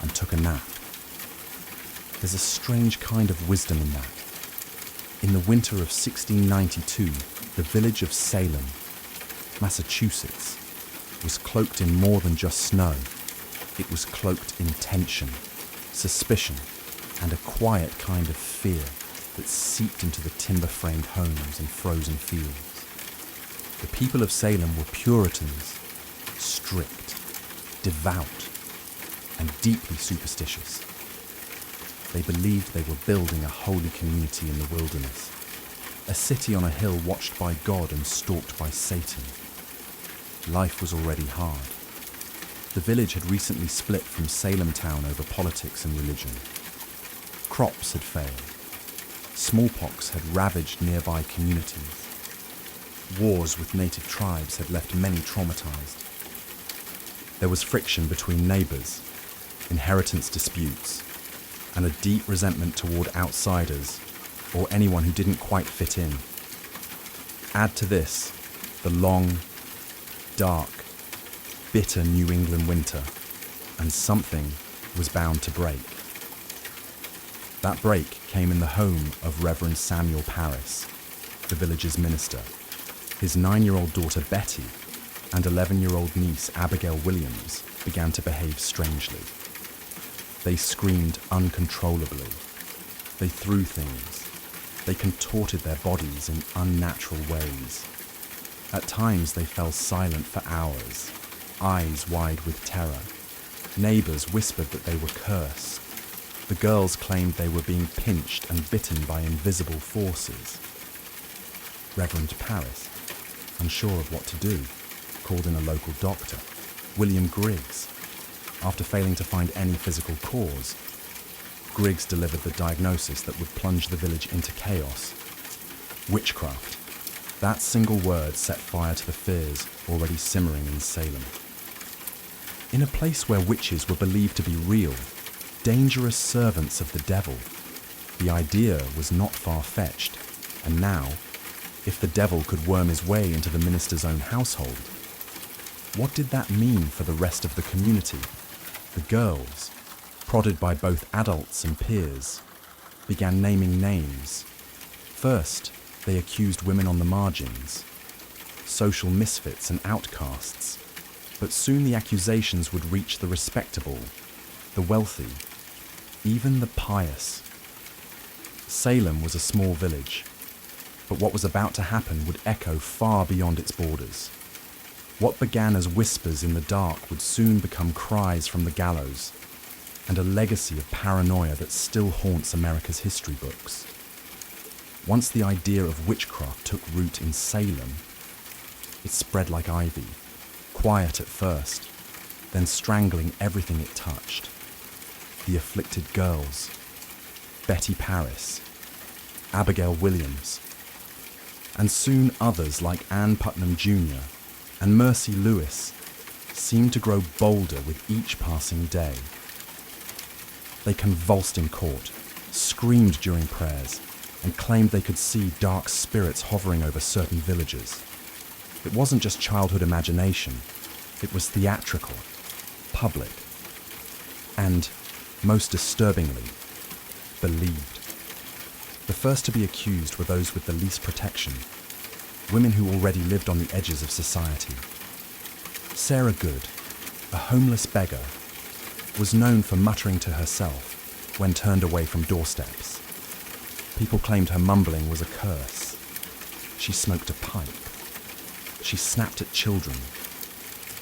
and took a nap. There's a strange kind of wisdom in that. In the winter of 1692, the village of Salem, Massachusetts, was cloaked in more than just snow. It was cloaked in tension, suspicion, and a quiet kind of fear that seeped into the timber-framed homes and frozen fields. The people of Salem were Puritans, strict, devout, and deeply superstitious. They believed they were building a holy community in the wilderness, a city on a hill watched by God and stalked by Satan. Life was already hard. The village had recently split from Salem town over politics and religion. Crops had failed. Smallpox had ravaged nearby communities. Wars with native tribes had left many traumatized. There was friction between neighbors, inheritance disputes, and a deep resentment toward outsiders or anyone who didn't quite fit in. Add to this the long, dark, bitter New England winter, and something was bound to break. That break came in the home of Reverend Samuel Parris, the village's minister. His 9-year-old daughter Betty and 11-year-old niece Abigail Williams began to behave strangely. They screamed uncontrollably. They threw things. They contorted their bodies in unnatural ways. At times they fell silent for hours, eyes wide with terror. Neighbors whispered that they were cursed. The girls claimed they were being pinched and bitten by invisible forces. Reverend Parris, unsure of what to do, called in a local doctor, William Griggs. After failing to find any physical cause, Griggs delivered the diagnosis that would plunge the village into chaos. Witchcraft. That single word set fire to the fears already simmering in Salem. In a place where witches were believed to be real, dangerous servants of the devil, the idea was not far-fetched, and now, if the devil could worm his way into the minister's own household, what did that mean for the rest of the community? The girls, prodded by both adults and peers, began naming names. First, they accused women on the margins, social misfits and outcasts, but soon the accusations would reach the respectable, the wealthy, even the pious. Salem was a small village, but what was about to happen would echo far beyond its borders. What began as whispers in the dark would soon become cries from the gallows, and a legacy of paranoia that still haunts America's history books. Once the idea of witchcraft took root in Salem, it spread like ivy, quiet at first, then strangling everything it touched. The afflicted girls, Betty Parris, Abigail Williams, and soon others like Ann Putnam Jr. and Mercy Lewis seemed to grow bolder with each passing day. They convulsed in court, screamed during prayers, and claimed they could see dark spirits hovering over certain villages. It wasn't just childhood imagination, it was theatrical, public, and, most disturbingly, believed. The first to be accused were those with the least protection, women who already lived on the edges of society. Sarah Good, a homeless beggar, was known for muttering to herself when turned away from doorsteps. People claimed her mumbling was a curse. She smoked a pipe. She snapped at children.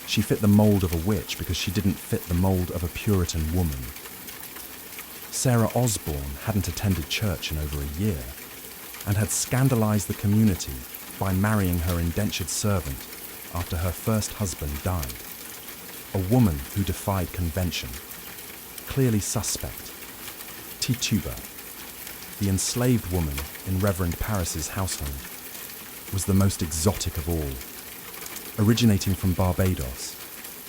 She fit the mold of a witch because she didn't fit the mold of a Puritan woman. Sarah Osborne hadn't attended church in over a year and had scandalized the community by marrying her indentured servant after her first husband died. A woman who defied convention. Clearly suspect. Tituba, the enslaved woman in Reverend Paris's household, was the most exotic of all. Originating from Barbados,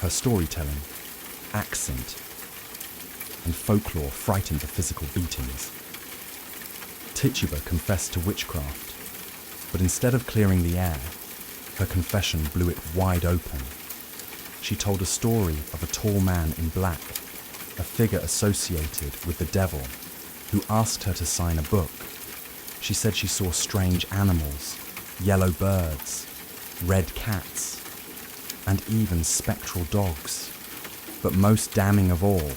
her storytelling, accent, and folklore frightened the physical beatings. Tituba confessed to witchcraft, but instead of clearing the air, her confession blew it wide open. She told a story of a tall man in black, a figure associated with the devil, who asked her to sign a book. She said she saw strange animals, yellow birds, red cats, and even spectral dogs. But most damning of all,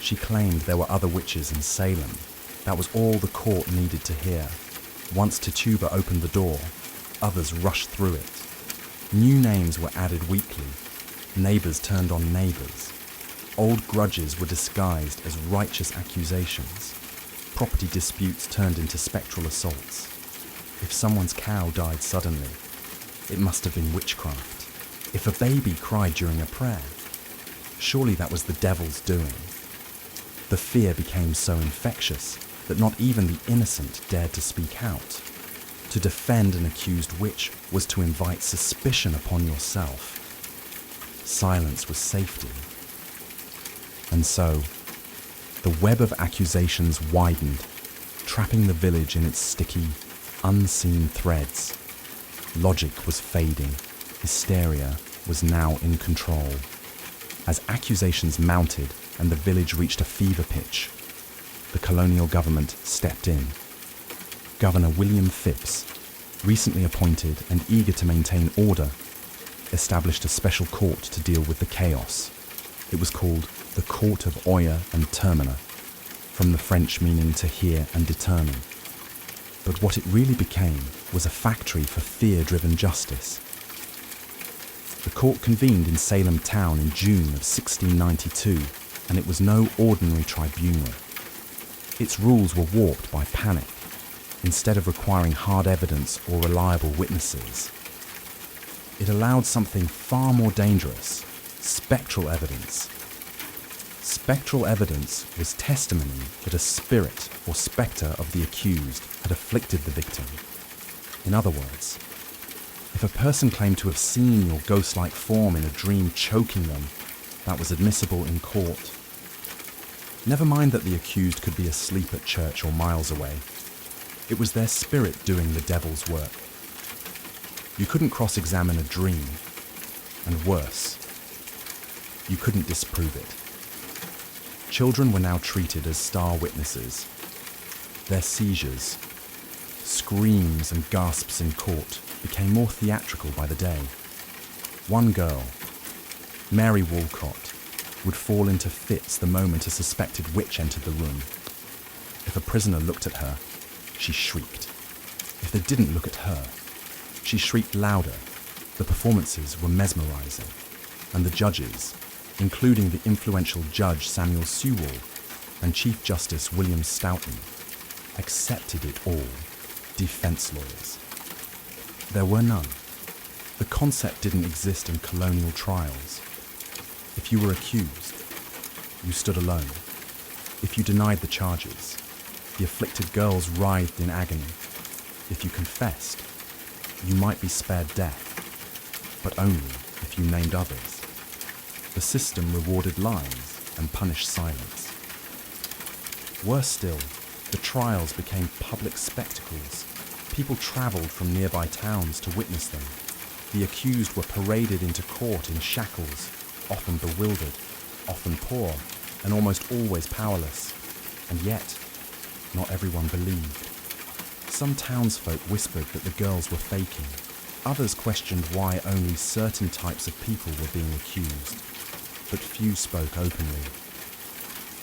she claimed there were other witches in Salem. That was all the court needed to hear. Once Tituba opened the door, others rushed through it. New names were added weekly. Neighbors turned on neighbors. Old grudges were disguised as righteous accusations. Property disputes turned into spectral assaults. If someone's cow died suddenly, it must have been witchcraft. If a baby cried during a prayer, surely that was the devil's doing. The fear became so infectious that not even the innocent dared to speak out. To defend an accused witch was to invite suspicion upon yourself. Silence was safety. And so, the web of accusations widened, trapping the village in its sticky, unseen threads. Logic was fading. Hysteria was now in control. As accusations mounted and the village reached a fever pitch, the colonial government stepped in. Governor William Phipps, recently appointed and eager to maintain order, established a special court to deal with the chaos. It was called the Court of Oyer and Terminer, from the French meaning to hear and determine. But what it really became was a factory for fear-driven justice. The court convened in Salem town in June of 1692, and it was no ordinary tribunal. Its rules were warped by panic. Instead of requiring hard evidence or reliable witnesses, it allowed something far more dangerous: spectral evidence. Spectral evidence was testimony that a spirit or spectre of the accused had afflicted the victim. In other words, if a person claimed to have seen your ghost-like form in a dream choking them, that was admissible in court. Never mind that the accused could be asleep at church or miles away. It was their spirit doing the devil's work. You couldn't cross-examine a dream, and worse, you couldn't disprove it. Children were now treated as star witnesses. Their seizures, screams and gasps in court became more theatrical by the day. One girl, Mary Walcott, would fall into fits the moment a suspected witch entered the room. If a prisoner looked at her, she shrieked. If they didn't look at her, she shrieked louder. The performances were mesmerizing, and the judges, including the influential Judge Samuel Sewall and Chief Justice William Stoughton, accepted it all. Defense lawyers. There were none. The concept didn't exist in colonial trials. If you were accused, you stood alone. If you denied the charges, The afflicted girls writhed in agony. If you confessed, you might be spared death, but only if you named others. The system rewarded lies and punished silence. Worse still, the trials became public spectacles. People travelled from nearby towns to witness them. The accused were paraded into court in shackles, often bewildered, often poor, and almost always powerless. And yet, not everyone believed. Some townsfolk whispered that the girls were faking. Others questioned why only certain types of people were being accused, but few spoke openly.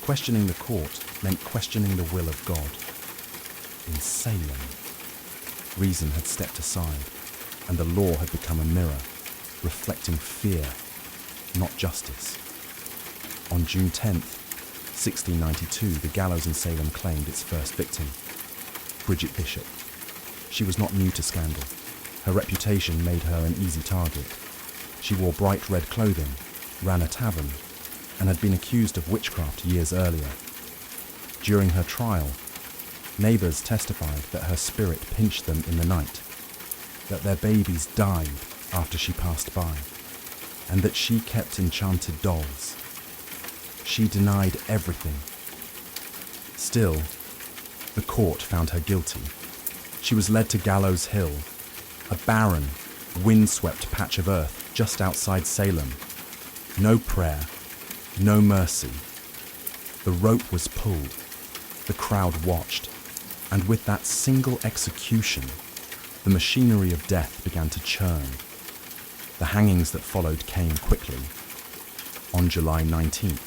Questioning the court meant questioning the will of God. In Salem, reason had stepped aside, and the law had become a mirror, reflecting fear, not justice. On June 10th, 1692, the gallows in Salem claimed its first victim, Bridget Bishop. She was not new to scandal. Her reputation made her an easy target. She wore bright red clothing, ran a tavern, and had been accused of witchcraft years earlier. During her trial, neighbours testified that her spirit pinched them in the night, that their babies died after she passed by, and that she kept enchanted dolls. She denied everything. Still, the court found her guilty. She was led to Gallows Hill, a barren, wind-swept patch of earth just outside Salem. No prayer, no mercy. The rope was pulled. The crowd watched. And with that single execution, the machinery of death began to churn. The hangings that followed came quickly. On July 19th,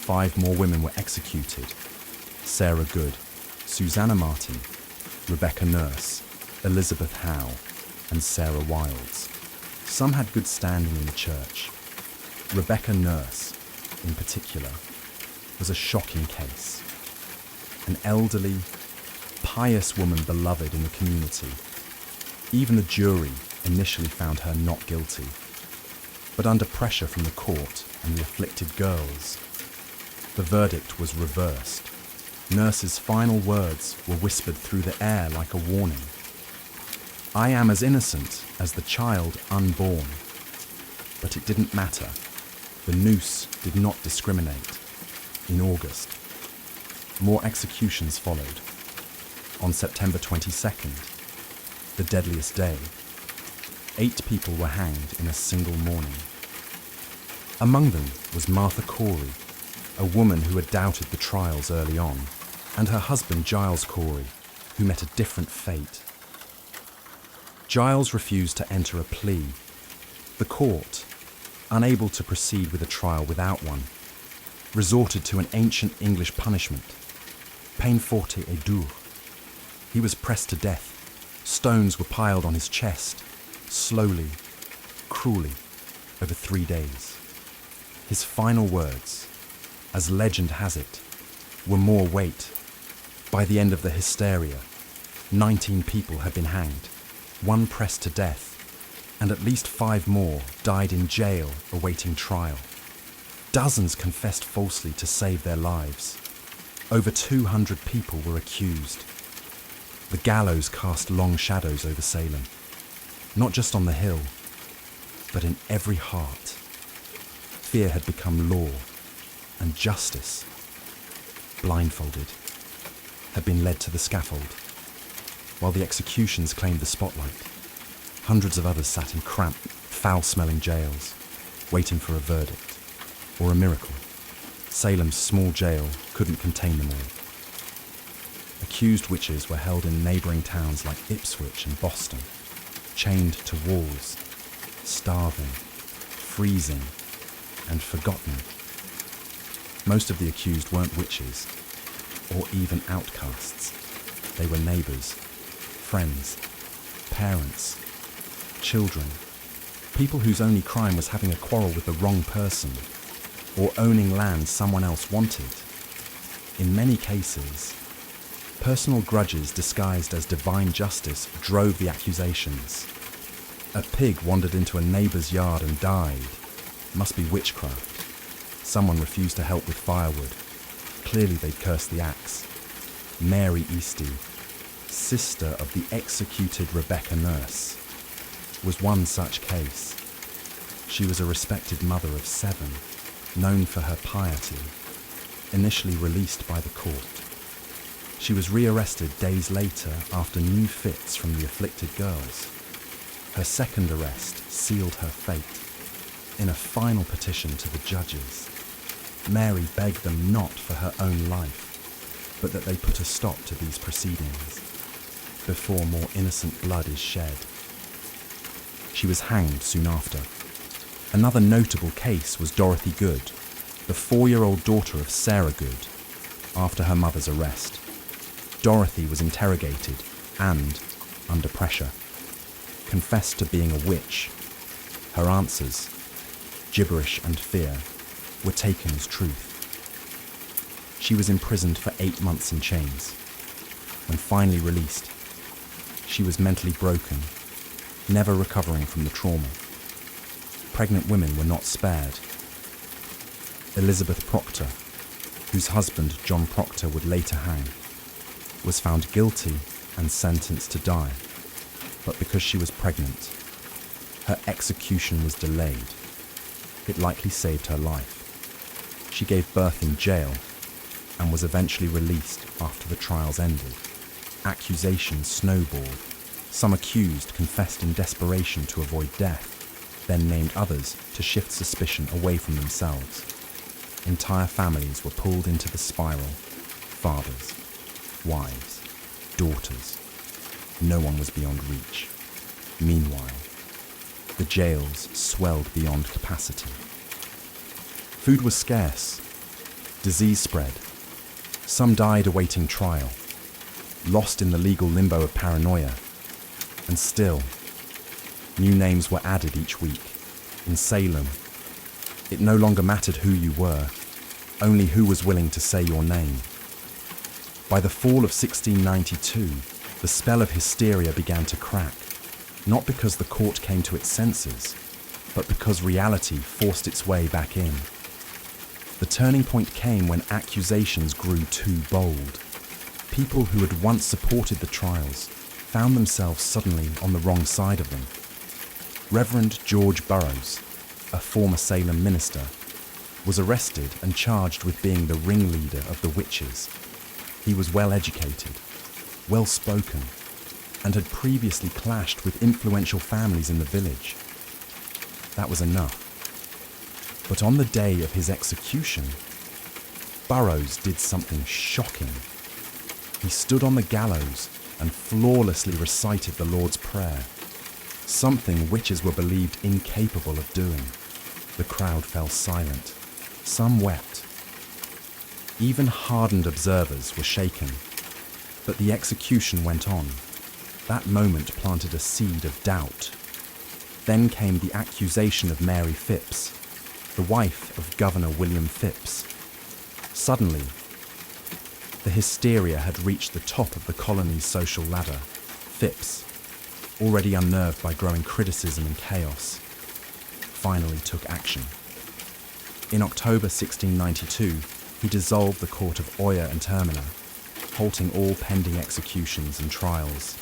5 more women were executed. Sarah Good, Susanna Martin, Rebecca Nurse, Elizabeth Howe, and Sarah Wilds. Some had good standing in the church. Rebecca Nurse, in particular, was a shocking case. An elderly, pious woman beloved in the community. Even the jury initially found her not guilty. But under pressure from the court and the afflicted girls, the verdict was reversed. Nurse's final words were whispered through the air like a warning. I am as innocent as the child unborn. But it didn't matter. The noose did not discriminate. In August, more executions followed. On September 22nd, the deadliest day, 8 people were hanged in a single morning. Among them was Martha Corey, a woman who had doubted the trials early on, and her husband Giles Corey, who met a different fate. Giles refused to enter a plea. The court, unable to proceed with a trial without one, resorted to an ancient English punishment, peine forte et dure. He was pressed to death. Stones were piled on his chest, slowly, cruelly, over 3 days. His final words, as legend has it, were more weight. By the end of the hysteria, 19 people had been hanged, 1 pressed to death, and at least 5 more died in jail awaiting trial. Dozens confessed falsely to save their lives. Over 200 people were accused. The gallows cast long shadows over Salem, not just on the hill, but in every heart. Fear had become law, and justice, blindfolded, had been led to the scaffold. While the executions claimed the spotlight, hundreds of others sat in cramped, foul-smelling jails, waiting for a verdict, or a miracle. Salem's small jail couldn't contain them all. Accused witches were held in neighbouring towns like Ipswich and Boston, chained to walls, starving, freezing, and forgotten. Most of the accused weren't witches, or even outcasts. They were neighbours, friends, parents, children, people whose only crime was having a quarrel with the wrong person, or owning land someone else wanted. In many cases, personal grudges disguised as divine justice drove the accusations. A pig wandered into a neighbour's yard and died. Must be witchcraft. Someone refused to help with firewood. Clearly they'd cursed the axe. Mary Easty, sister of the executed Rebecca Nurse, was one such case. She was a respected mother of 7, known for her piety, initially released by the court. She was rearrested days later after new fits from the afflicted girls. Her second arrest sealed her fate. In a final petition to the judges, Mary begged them not for her own life, but that they put a stop to these proceedings before more innocent blood is shed. She was hanged soon after. Another notable case was Dorothy Good, the 4-year-old daughter of Sarah Good. After her mother's arrest, Dorothy was interrogated and, under pressure, confessed to being a witch. Her answers, gibberish and fear, were taken as truth. She was imprisoned for 8 months in chains. When finally released, she was mentally broken, never recovering from the trauma. Pregnant women were not spared. Elizabeth Proctor, whose husband John Proctor would later hang, was found guilty and sentenced to die, but because she was pregnant, her execution was delayed. It likely saved her life. She gave birth in jail and was eventually released after the trials ended. Accusations snowballed. Some accused confessed in desperation to avoid death, then named others to shift suspicion away from themselves. Entire families were pulled into the spiral. Fathers, wives, daughters. No one was beyond reach. Meanwhile, the jails swelled beyond capacity. Food was scarce. Disease spread. Some died awaiting trial, lost in the legal limbo of paranoia. And still, new names were added each week. In Salem, it no longer mattered who you were, only who was willing to say your name. By the fall of 1692, the spell of hysteria began to crack, not because the court came to its senses, but because reality forced its way back in. The turning point came when accusations grew too bold. People who had once supported the trials found themselves suddenly on the wrong side of them. Reverend George Burroughs, a former Salem minister, was arrested and charged with being the ringleader of the witches. He was well educated, well spoken, and had previously clashed with influential families in the village. That was enough. But on the day of his execution, Burroughs did something shocking. He stood on the gallows and flawlessly recited the Lord's Prayer, something witches were believed incapable of doing. The crowd fell silent. Some wept. Even hardened observers were shaken. But the execution went on. That moment planted a seed of doubt. Then came the accusation of Mary Phipps, the wife of Governor William Phipps. Suddenly, the hysteria had reached the top of the colony's social ladder. Phipps, already unnerved by growing criticism and chaos, finally took action. In October 1692, he dissolved the court of Oyer and Terminer, halting all pending executions and trials.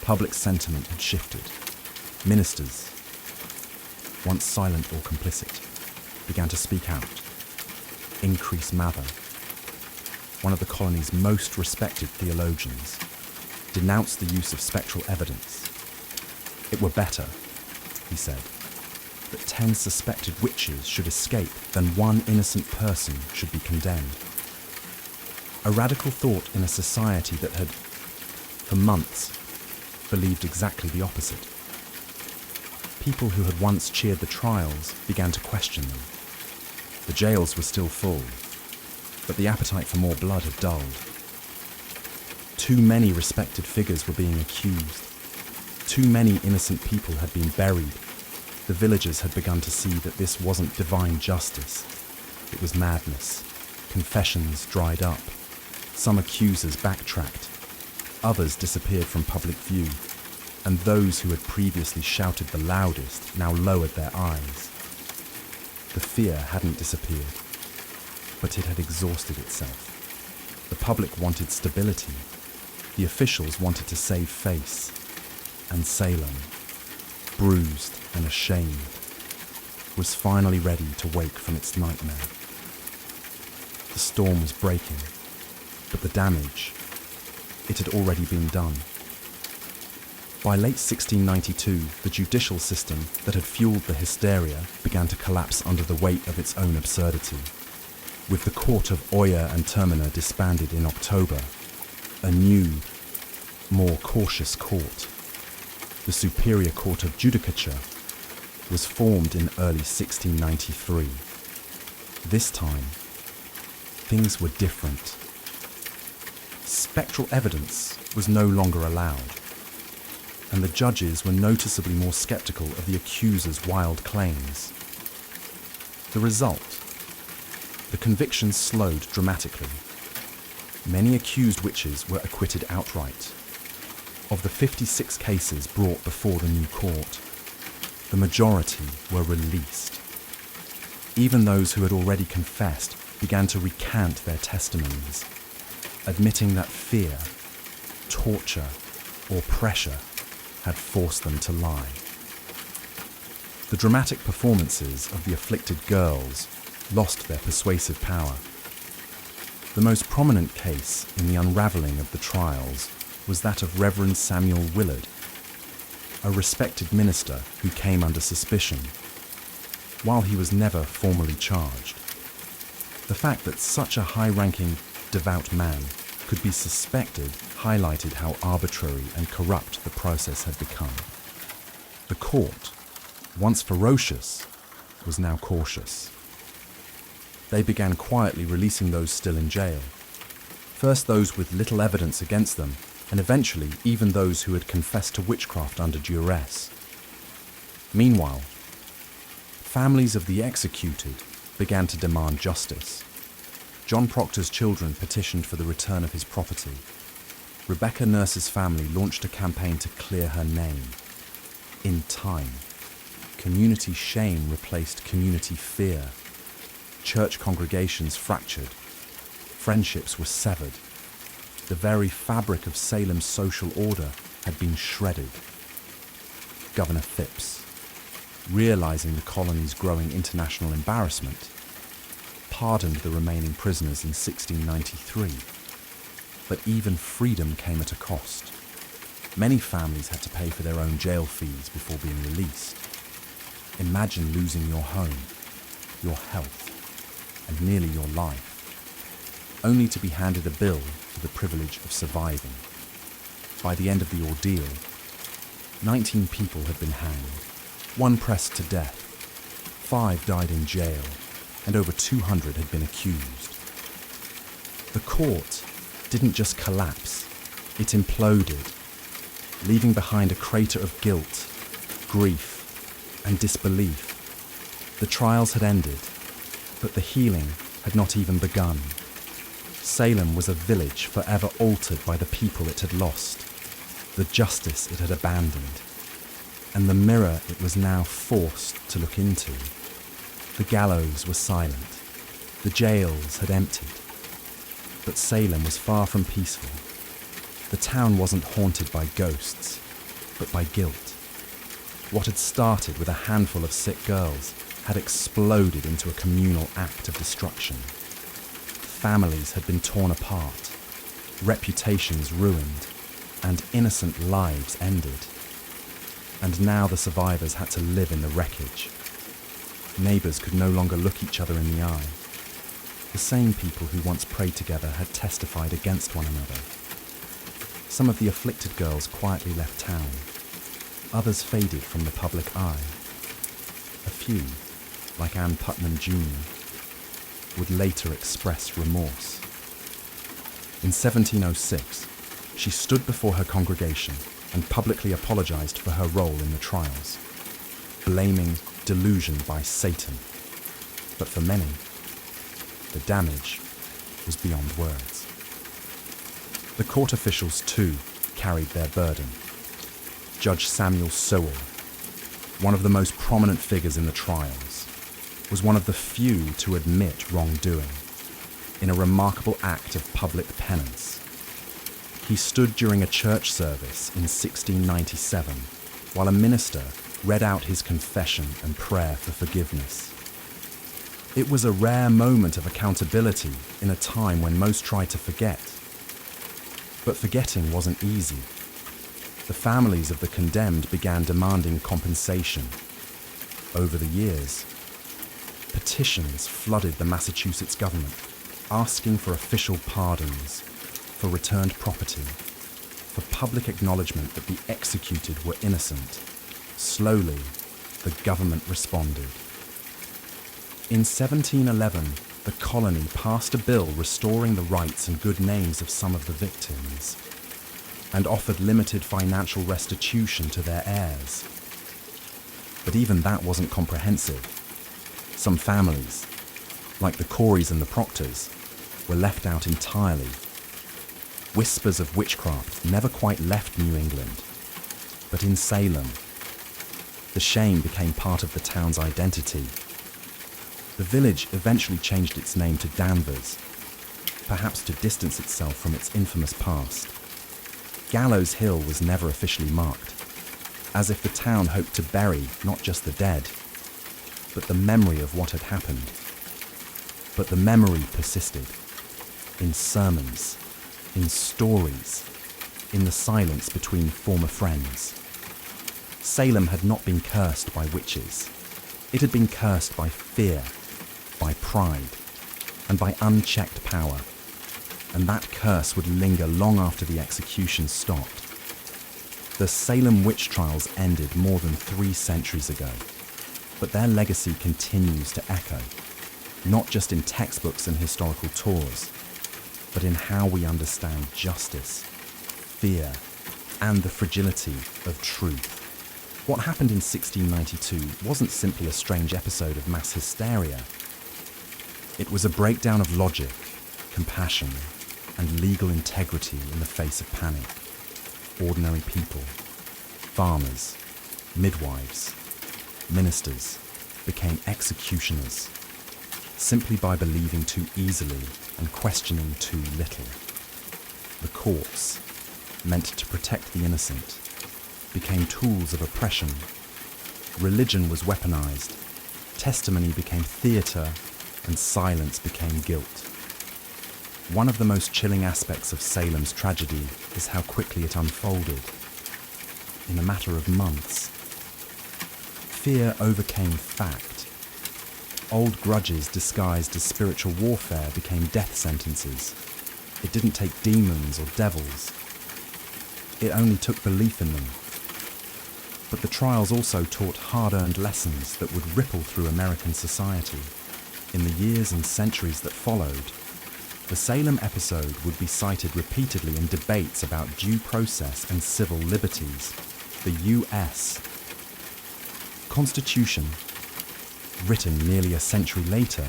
Public sentiment had shifted. Ministers, once silent or complicit, began to speak out. Increase Mather, one of the colony's most respected theologians, denounced the use of spectral evidence. It were better, he said, that 10 suspected witches should escape than one innocent person should be condemned. A radical thought in a society that had, for months, believed exactly the opposite. People who had once cheered the trials began to question them. The jails were still full, but the appetite for more blood had dulled. Too many respected figures were being accused. Too many innocent people had been buried. The villagers had begun to see that this wasn't divine justice. It was madness. Confessions dried up. Some accusers backtracked. Others disappeared from public view. And those who had previously shouted the loudest now lowered their eyes. The fear hadn't disappeared, but it had exhausted itself. The public wanted stability. The officials wanted to save face. And Salem, bruised and ashamed, was finally ready to wake from its nightmare. The storm was breaking, but the damage, it had already been done. By late 1692, the judicial system that had fueled the hysteria began to collapse under the weight of its own absurdity. With the court of Oyer and Terminer disbanded in October, a new, more cautious court, the Superior Court of Judicature, was formed in early 1693. This time, things were different. Spectral evidence was no longer allowed, and the judges were noticeably more skeptical of the accuser's wild claims. The result: the convictions slowed dramatically. Many accused witches were acquitted outright. Of the 56 cases brought before the new court, the majority were released. Even those who had already confessed began to recant their testimonies, admitting that fear, torture, or pressure had forced them to lie. The dramatic performances of the afflicted girls lost their persuasive power. The most prominent case in the unravelling of the trials was that of Reverend Samuel Willard, a respected minister who came under suspicion, while he was never formally charged. The fact that such a high-ranking, devout man could be suspected highlighted how arbitrary and corrupt the process had become. The court, once ferocious, was now cautious. They began quietly releasing those still in jail. First those with little evidence against them, and eventually even those who had confessed to witchcraft under duress. Meanwhile, families of the executed began to demand justice. John Proctor's children petitioned for the return of his property. Rebecca Nurse's family launched a campaign to clear her name. In time, community shame replaced community fear. Church congregations fractured. Friendships were severed. The very fabric of Salem's social order had been shredded. Governor Phipps, realizing the colony's growing international embarrassment, pardoned the remaining prisoners in 1693. But even freedom came at a cost. Many families had to pay for their own jail fees before being released. Imagine losing your home, your health, and nearly your life, only to be handed a bill for the privilege of surviving. By the end of the ordeal, 19 people had been hanged, 1 pressed to death, 5 died in jail, and over 200 had been accused. The court didn't just collapse, it imploded, leaving behind a crater of guilt, grief, and disbelief. The trials had ended, but the healing had not even begun. Salem was a village forever altered by the people it had lost, the justice it had abandoned, and the mirror it was now forced to look into. The gallows were silent, the jails had emptied, but Salem was far from peaceful. The town wasn't haunted by ghosts, but by guilt. What had started with a handful of sick girls had exploded into a communal act of destruction. Families had been torn apart, reputations ruined, and innocent lives ended. And now the survivors had to live in the wreckage. Neighbours could no longer look each other in the eye. The same people who once prayed together had testified against one another. Some of the afflicted girls quietly left town. Others faded from the public eye. A few, like Ann Putnam Jr., would later express remorse. In 1706, she stood before her congregation and publicly apologized for her role in the trials, blaming delusion by Satan. But for many, the damage was beyond words. The court officials, too, carried their burden. Judge Samuel Sowell, one of the most prominent figures in the trials, was one of the few to admit wrongdoing. in a remarkable act of public penance. He stood during a church service in 1697 while a minister read out his confession and prayer for forgiveness. It was a rare moment of accountability in a time when most tried to forget. But forgetting wasn't easy. The families of the condemned began demanding compensation. Over the years, petitions flooded the Massachusetts government, asking for official pardons, for returned property, for public acknowledgement that the executed were innocent. Slowly, the government responded. In 1711, the colony passed a bill restoring the rights and good names of some of the victims, and offered limited financial restitution to their heirs. But even that wasn't comprehensive. Some families, like the Coreys and the Proctors, were left out entirely. Whispers of witchcraft never quite left New England, but in Salem, the shame became part of the town's identity. The village eventually changed its name to Danvers, perhaps to distance itself from its infamous past. Gallows Hill was never officially marked, as if the town hoped to bury not just the dead, but the memory of what had happened. But the memory persisted, in sermons, in stories, in the silence between former friends. Salem had not been cursed by witches. It had been cursed by fear, by pride, and by unchecked power. And that curse would linger long after the executions stopped. The Salem witch trials ended more than 3 centuries ago, but their legacy continues to echo, not just in textbooks and historical tours, but in how we understand justice, fear, and the fragility of truth. What happened in 1692 wasn't simply a strange episode of mass hysteria. It was a breakdown of logic, compassion, and legal integrity in the face of panic. Ordinary people, farmers, midwives, ministers became executioners simply by believing too easily and questioning too little. The courts, meant to protect the innocent, became tools of oppression. Religion was weaponized, testimony became theatre, and silence became guilt. One of the most chilling aspects of Salem's tragedy is how quickly it unfolded. In a matter of months, fear overcame fact. Old grudges disguised as spiritual warfare became death sentences. It didn't take demons or devils. It only took belief in them. But the trials also taught hard-earned lessons that would ripple through American society. In the years and centuries that followed, the Salem episode would be cited repeatedly in debates about due process and civil liberties. The U.S. Constitution, written nearly a century later,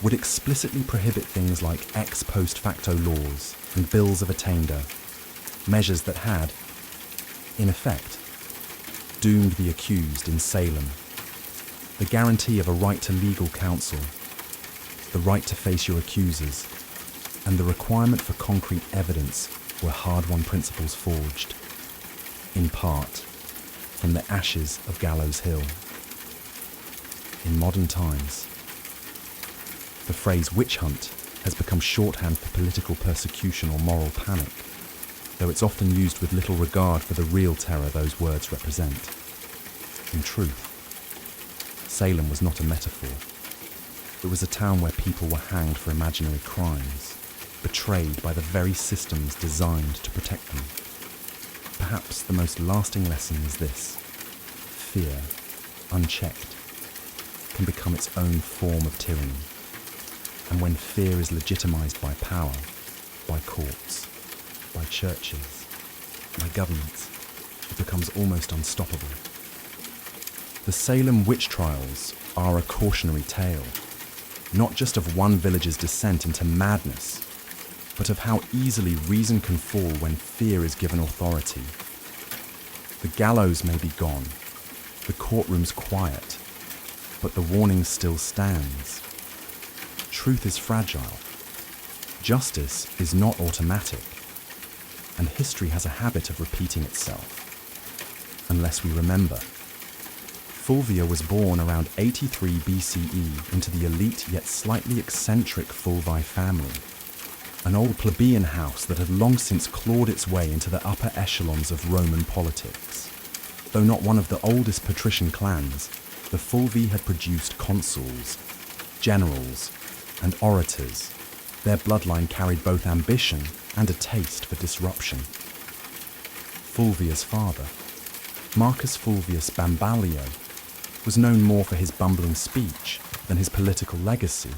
would explicitly prohibit things like ex post facto laws and bills of attainder, measures that had, in effect, doomed the accused in Salem. The guarantee of a right to legal counsel, the right to face your accusers, and the requirement for concrete evidence were hard-won principles forged, in part, from the ashes of Gallows Hill. In modern times, the phrase witch hunt has become shorthand for political persecution or moral panic, though it's often used with little regard for the real terror those words represent. In truth, Salem was not a metaphor. It was a town where people were hanged for imaginary crimes, betrayed by the very systems designed to protect them. Perhaps the most lasting lesson is this: fear, unchecked, can become its own form of tyranny. And when fear is legitimized by power, by courts, by churches, by governments, it becomes almost unstoppable. The Salem witch trials are a cautionary tale, not just of one village's descent into madness, but of how easily reason can fall when fear is given authority. The gallows may be gone, the courtroom's quiet, but the warning still stands. Truth is fragile, Justice is not automatic, and history has a habit of repeating itself, unless we remember. Fulvia was born around 83 BCE into the elite yet slightly eccentric Fulvi family, an old plebeian house that had long since clawed its way into the upper echelons of Roman politics. Though not one of the oldest patrician clans, the Fulvi had produced consuls, generals, and orators. Their bloodline carried both ambition and a taste for disruption. Fulvia's father, Marcus Fulvius Bambalio, was known more for his bumbling speech than his political legacy.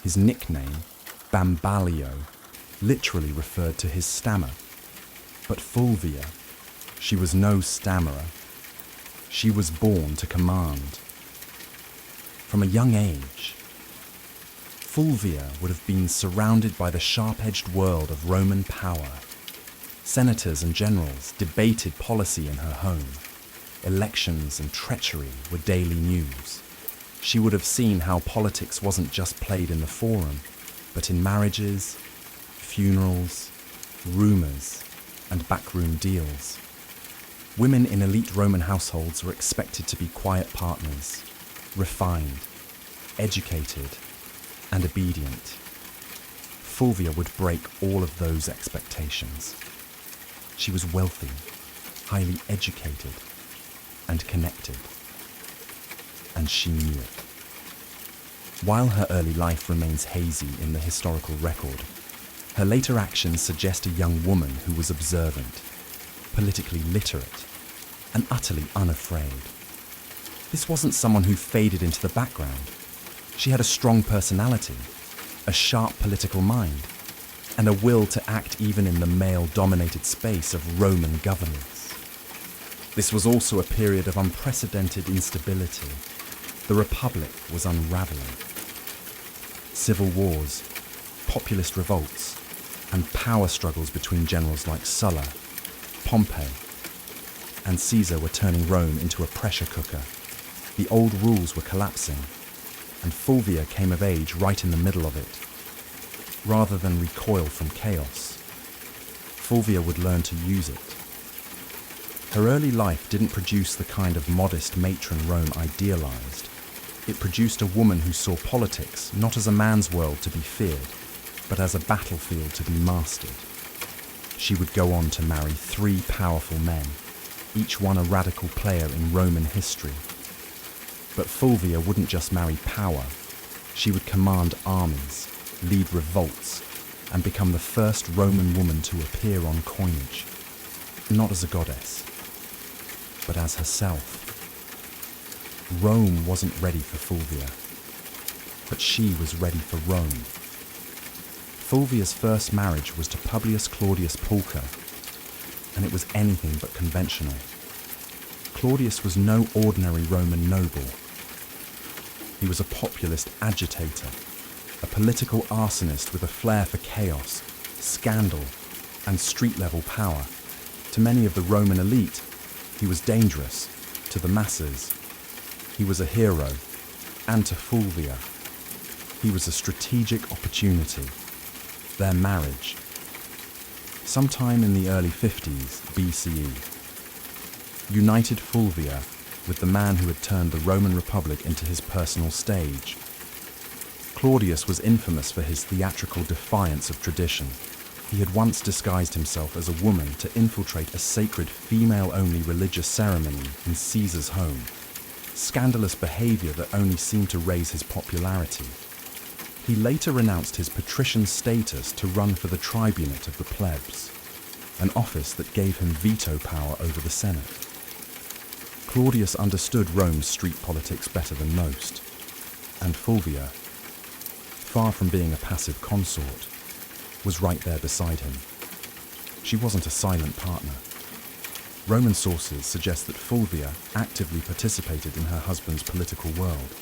His nickname, Bambalio, literally referred to his stammer. But Fulvia, she was no stammerer. She was born to command. From a young age, Fulvia would have been surrounded by the sharp-edged world of Roman power. Senators and generals debated policy in her home. Elections and treachery were daily news. She would have seen how politics wasn't just played in the forum, but in marriages, funerals, rumors, and backroom deals. Women in elite Roman households were expected to be quiet partners, refined, educated, and obedient. Fulvia would break all of those expectations. She was wealthy, highly educated, and connected. And she knew it. While her early life remains hazy in the historical record, her later actions suggest a young woman who was observant, politically literate, and utterly unafraid. This wasn't someone who faded into the background. She had a strong personality, a sharp political mind, and a will to act even in the male-dominated space of Roman governance. This was also a period of unprecedented instability. The Republic was unraveling. Civil wars, populist revolts, and power struggles between generals like Sulla, Pompey, and Caesar were turning Rome into a pressure cooker. The old rules were collapsing, and Fulvia came of age right in the middle of it. Rather than recoil from chaos, Fulvia would learn to use it. Her early life didn't produce the kind of modest matron Rome idealized. It produced a woman who saw politics not as a man's world to be feared, but as a battlefield to be mastered. She would go on to marry 3 powerful men, each one a radical player in Roman history. But Fulvia wouldn't just marry power. She would command armies, lead revolts, and become the first Roman woman to appear on coinage, not as a goddess, but as herself. Rome wasn't ready for Fulvia, but she was ready for Rome. Fulvia's first marriage was to Publius Claudius Pulcher, and it was anything but conventional. Claudius was no ordinary Roman noble. He was a populist agitator, a political arsonist with a flair for chaos, scandal, and street-level power. To many of the Roman elite, he was dangerous. To the masses, he was a hero. And to Fulvia, he was a strategic opportunity. Their marriage, sometime in the early 50s BCE, united Fulvia with the man who had turned the Roman Republic into his personal stage. Claudius was infamous for his theatrical defiance of tradition. He had once disguised himself as a woman to infiltrate a sacred female-only religious ceremony in Caesar's home. Scandalous behavior that only seemed to raise his popularity. He later renounced his patrician status to run for the tribunate of the plebs, an office that gave him veto power over the Senate. Claudius understood Rome's street politics better than most, and Fulvia, far from being a passive consort, was right there beside him. She wasn't a silent partner. Roman sources suggest that Fulvia actively participated in her husband's political world.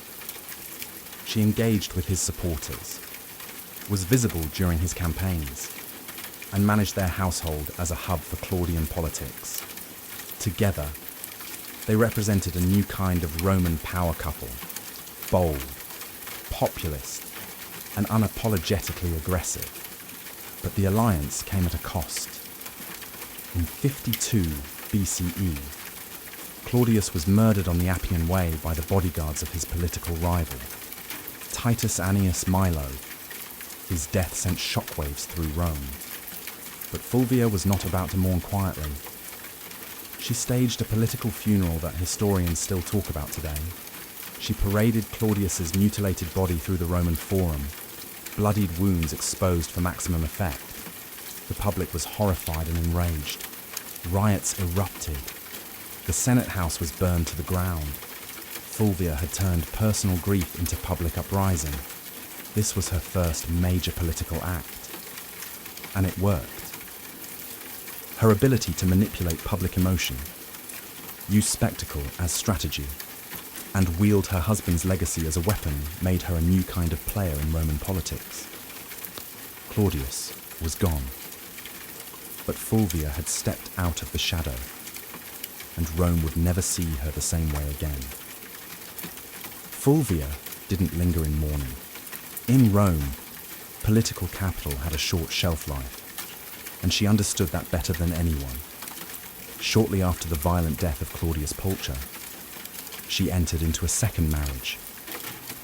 She engaged with his supporters, was visible during his campaigns, and managed their household as a hub for Claudian politics. Together, they represented a new kind of Roman power couple, bold, populist, and unapologetically aggressive. But the alliance came at a cost. In 52 BCE, Claudius was murdered on the Appian Way by the bodyguards of his political rival, Titus Annius Milo. His death sent shockwaves through Rome. But Fulvia was not about to mourn quietly. She staged a political funeral that historians still talk about today. She paraded Claudius's mutilated body through the Roman Forum, bloodied wounds exposed for maximum effect. The public was horrified and enraged. Riots erupted. The Senate House was burned to the ground. Fulvia had turned personal grief into public uprising. This was her first major political act. And it worked. Her ability to manipulate public emotion, use spectacle as strategy, and wield her husband's legacy as a weapon made her a new kind of player in Roman politics. Claudius was gone, but Fulvia had stepped out of the shadow, and Rome would never see her the same way again. Fulvia didn't linger in mourning. In Rome, political capital had a short shelf life, and she understood that better than anyone. Shortly after the violent death of Claudius Pulcher, she entered into a second marriage,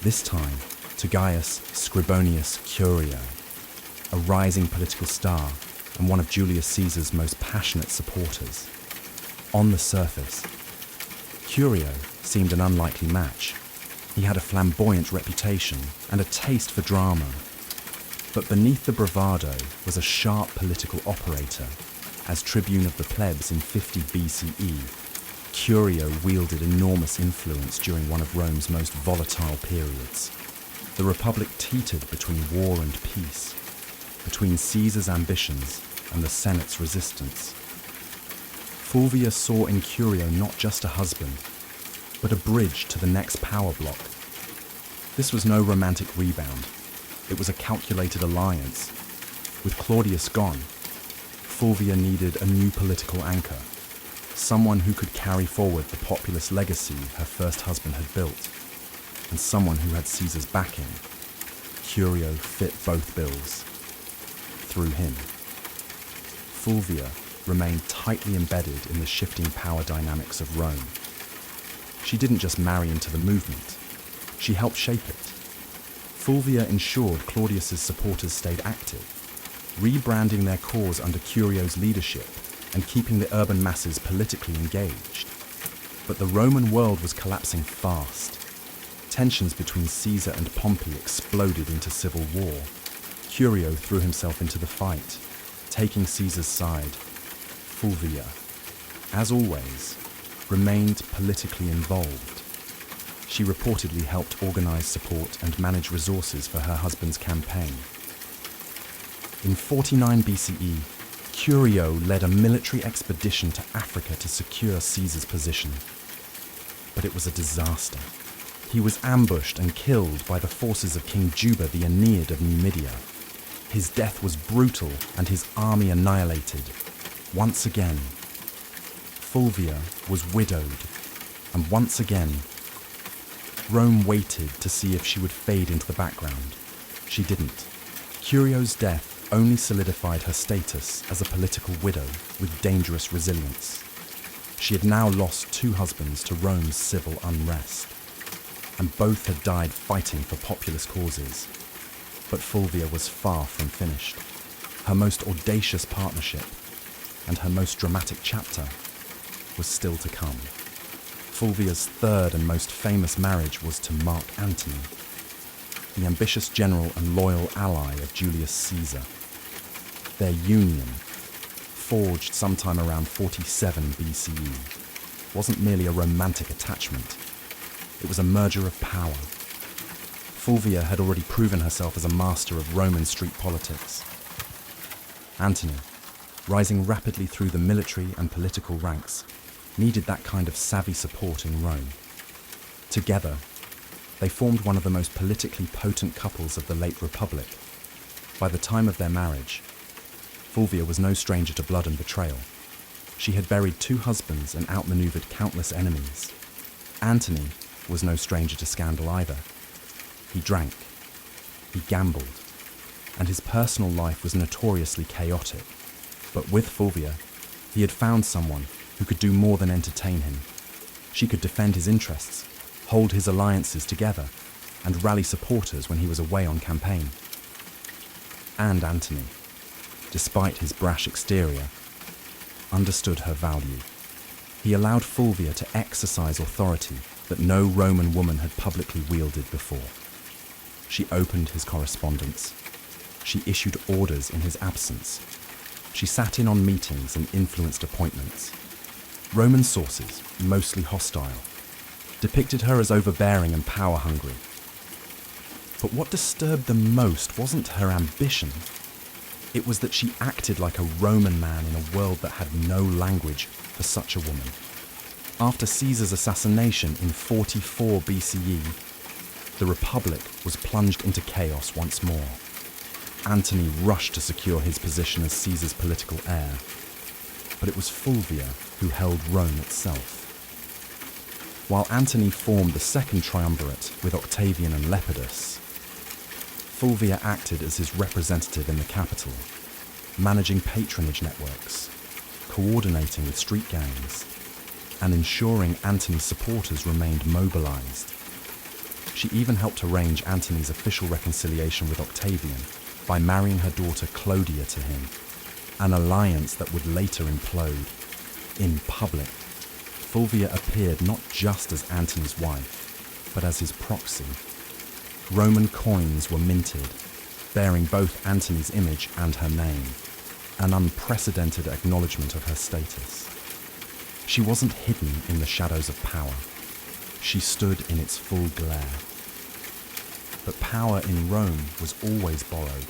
this time to Gaius Scribonius Curio, a rising political star and one of Julius Caesar's most passionate supporters. On the surface, Curio seemed an unlikely match. He had a flamboyant reputation and a taste for drama. But beneath the bravado was a sharp political operator. As tribune of the plebs in 50 BCE, Curio wielded enormous influence during one of Rome's most volatile periods. The Republic teetered between war and peace, between Caesar's ambitions and the Senate's resistance. Fulvia saw in Curio not just a husband, but a bridge to the next power block. This was no romantic rebound. It was a calculated alliance. With Claudius gone, Fulvia needed a new political anchor, someone who could carry forward the populist legacy her first husband had built, and someone who had Caesar's backing. Curio fit both bills. Through him, Fulvia remained tightly embedded in the shifting power dynamics of Rome. She didn't just marry into the movement, she helped shape it. Fulvia ensured Claudius's supporters stayed active, rebranding their cause under Curio's leadership and keeping the urban masses politically engaged. But the Roman world was collapsing fast. Tensions between Caesar and Pompey exploded into civil war. Curio threw himself into the fight, taking Caesar's side. Fulvia, as always, remained politically involved. She reportedly helped organize support and manage resources for her husband's campaign. In 49 BCE, Curio led a military expedition to Africa to secure Caesar's position. But it was a disaster. He was ambushed and killed by the forces of King Juba the Aeneid of Numidia. His death was brutal and his army annihilated. Once again, Fulvia was widowed, and once again, Rome waited to see if she would fade into the background. She didn't. Curio's death only solidified her status as a political widow with dangerous resilience. She had now lost 2 husbands to Rome's civil unrest, and both had died fighting for populist causes. But Fulvia was far from finished. Her most audacious partnership and her most dramatic chapter was still to come. Fulvia's third and most famous marriage was to Mark Antony, the ambitious general and loyal ally of Julius Caesar. Their union, forged sometime around 47 BCE, wasn't merely a romantic attachment. It was a merger of power. Fulvia had already proven herself as a master of Roman street politics. Antony, rising rapidly through the military and political ranks, needed that kind of savvy support in Rome. Together, they formed one of the most politically potent couples of the late Republic. By the time of their marriage, Fulvia was no stranger to blood and betrayal. She had buried 2 husbands and outmaneuvered countless enemies. Antony was no stranger to scandal either. He drank, He gambled, and his personal life was notoriously chaotic. But with Fulvia, he had found someone who could do more than entertain him. She could defend his interests, hold his alliances together, and rally supporters when he was away on campaign. And Antony, despite his brash exterior, understood her value. He allowed Fulvia to exercise authority that no Roman woman had publicly wielded before. She opened his correspondence. She issued orders in his absence. She sat in on meetings and influenced appointments. Roman sources, mostly hostile, depicted her as overbearing and power-hungry. But what disturbed them most wasn't her ambition. It was that she acted like a Roman man in a world that had no language for such a woman. After Caesar's assassination in 44 BCE, the Republic was plunged into chaos once more. Antony rushed to secure his position as Caesar's political heir, but it was Fulvia who held Rome itself. While Antony formed the second triumvirate with Octavian and Lepidus, Fulvia acted as his representative in the capital, managing patronage networks, coordinating with street gangs, and ensuring Antony's supporters remained mobilized. She even helped arrange Antony's official reconciliation with Octavian by marrying her daughter Clodia to him, an alliance that would later implode. In public, Fulvia appeared not just as Antony's wife, but as his proxy. Roman coins were minted, bearing both Antony's image and her name, an unprecedented acknowledgement of her status. She wasn't hidden in the shadows of power. She stood in its full glare. But power in Rome was always borrowed,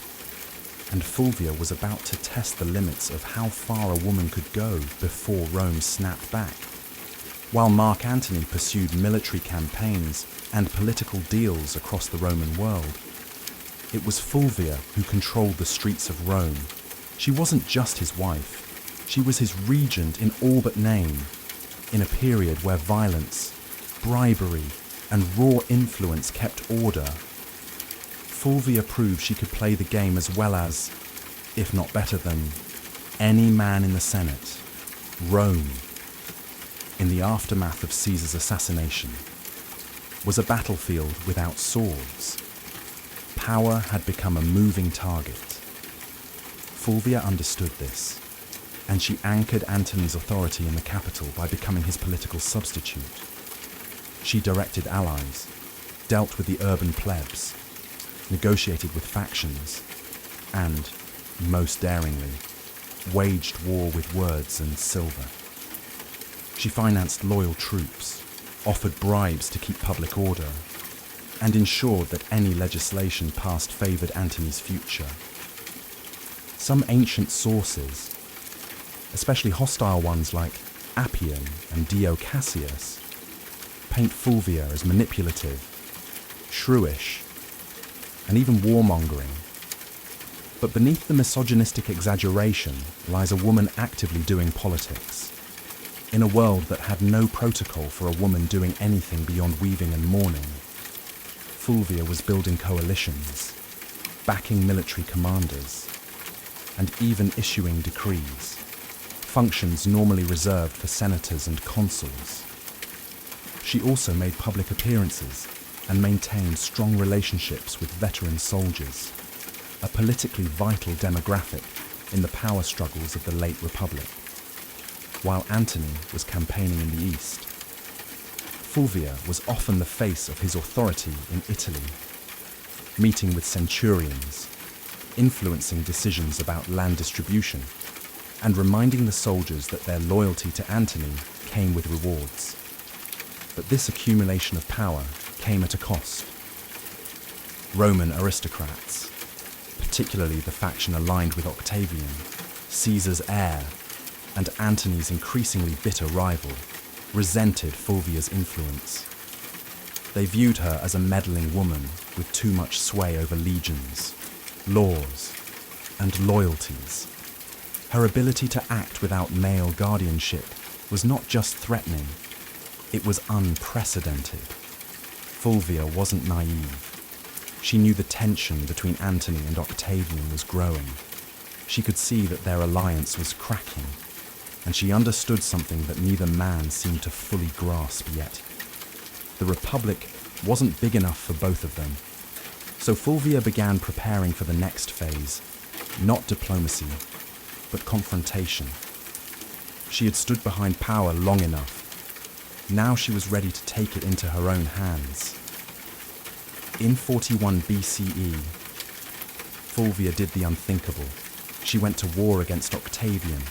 and Fulvia was about to test the limits of how far a woman could go before Rome snapped back. While Mark Antony pursued military campaigns and political deals across the Roman world, it was Fulvia who controlled the streets of Rome. She wasn't just his wife, she was his regent in all but name, in a period where violence, bribery, and raw influence kept order. Fulvia proved she could play the game as well as, if not better than, any man in the Senate. Rome, in the aftermath of Caesar's assassination, was a battlefield without swords. Power had become a moving target. Fulvia understood this, and she anchored Antony's authority in the capital by becoming his political substitute. She directed allies, dealt with the urban plebs, negotiated with factions, and, most daringly, waged war with words and silver. She financed loyal troops, offered bribes to keep public order, and ensured that any legislation passed favoured Antony's future. Some ancient sources, especially hostile ones like Appian and Dio Cassius, paint Fulvia as manipulative, shrewish, and even warmongering. But beneath the misogynistic exaggeration lies a woman actively doing politics. In a world that had no protocol for a woman doing anything beyond weaving and mourning, Fulvia was building coalitions, backing military commanders, and even issuing decrees, functions normally reserved for senators and consuls. She also made public appearances and maintained strong relationships with veteran soldiers, a politically vital demographic in the power struggles of the late Republic. While Antony was campaigning in the East, Fulvia was often the face of his authority in Italy, meeting with centurions, influencing decisions about land distribution, and reminding the soldiers that their loyalty to Antony came with rewards. But this accumulation of power came at a cost. Roman aristocrats, particularly the faction aligned with Octavian, Caesar's heir, and Antony's increasingly bitter rival, resented Fulvia's influence. They viewed her as a meddling woman with too much sway over legions, laws, and loyalties. Her ability to act without male guardianship was not just threatening, it was unprecedented. Fulvia wasn't naive. She knew the tension between Antony and Octavian was growing. She could see that their alliance was cracking, and she understood something that neither man seemed to fully grasp yet. The Republic wasn't big enough for both of them, so Fulvia began preparing for the next phase, not diplomacy, but confrontation. She had stood behind power long enough. Now she was ready to take it into her own hands. In 41 BCE, Fulvia did the unthinkable. She went to war against Octavian,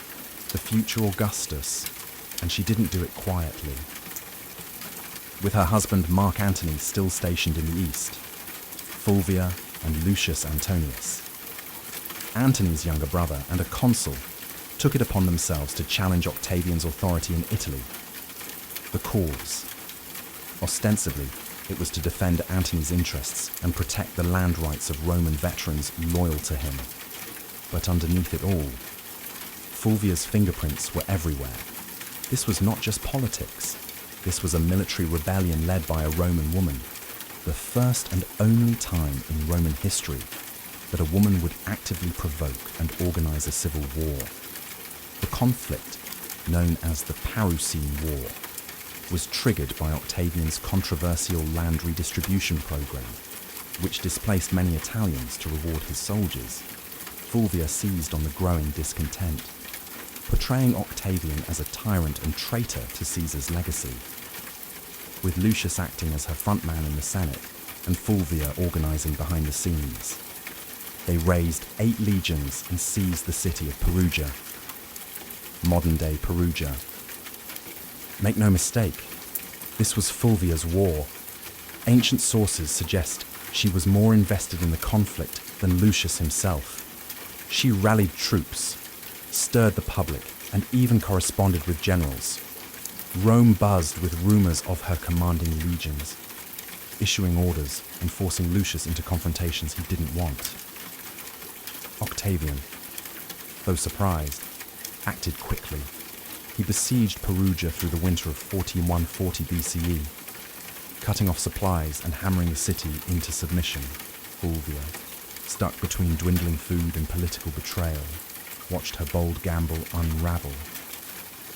the future Augustus, and she didn't do it quietly. With her husband Mark Antony still stationed in the east, Fulvia and Lucius Antonius, Antony's younger brother and a consul, took it upon themselves to challenge Octavian's authority in Italy. The cause. Ostensibly, it was to defend Antony's interests and protect the land rights of Roman veterans loyal to him. But underneath it all, Fulvia's fingerprints were everywhere. This was not just politics. This was a military rebellion led by a Roman woman. The first and only time in Roman history that a woman would actively provoke and organize a civil war. The conflict, known as the Parucine War, was triggered by Octavian's controversial land redistribution program, which displaced many Italians to reward his soldiers. Fulvia seized on the growing discontent, portraying Octavian as a tyrant and traitor to Caesar's legacy. With Lucius acting as her frontman in the Senate and Fulvia organizing behind the scenes, they raised 8 legions and seized the city of Perugia, modern-day Perugia. Make no mistake, this was Fulvia's war. Ancient sources suggest she was more invested in the conflict than Lucius himself. She rallied troops, stirred the public, and even corresponded with generals. Rome buzzed with rumors of her commanding legions, issuing orders and forcing Lucius into confrontations he didn't want. Octavian, though surprised, acted quickly. He besieged Perugia through the winter of 4140 BCE, cutting off supplies and hammering the city into submission. Fulvia, stuck between dwindling food and political betrayal, watched her bold gamble unravel.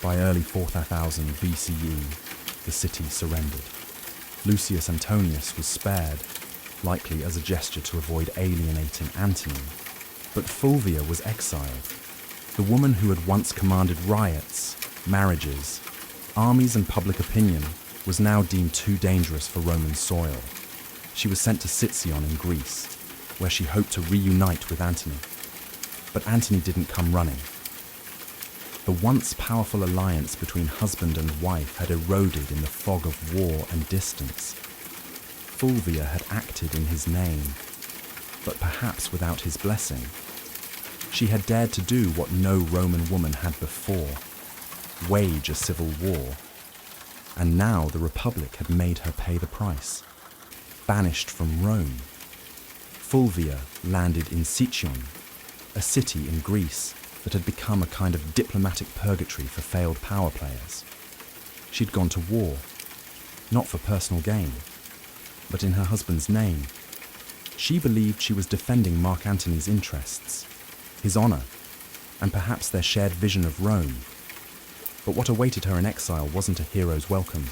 By early 4000 BCE, the city surrendered. Lucius Antonius was spared, likely as a gesture to avoid alienating Antony. But Fulvia was exiled. The woman who had once commanded riots, marriages, armies and public opinion was now deemed too dangerous for Roman soil. She was sent to Sicyon in Greece, where she hoped to reunite with Antony. But Antony didn't come running. The once powerful alliance between husband and wife had eroded in the fog of war and distance. Fulvia had acted in his name, but perhaps without his blessing. She had dared to do what no Roman woman had before, wage a civil war. And now the Republic had made her pay the price. Banished from Rome, Fulvia landed in Sicyon, a city in Greece that had become a kind of diplomatic purgatory for failed power players. She'd gone to war, not for personal gain, but in her husband's name. She believed she was defending Mark Antony's interests, his honor, and perhaps their shared vision of Rome. But what awaited her in exile wasn't a hero's welcome.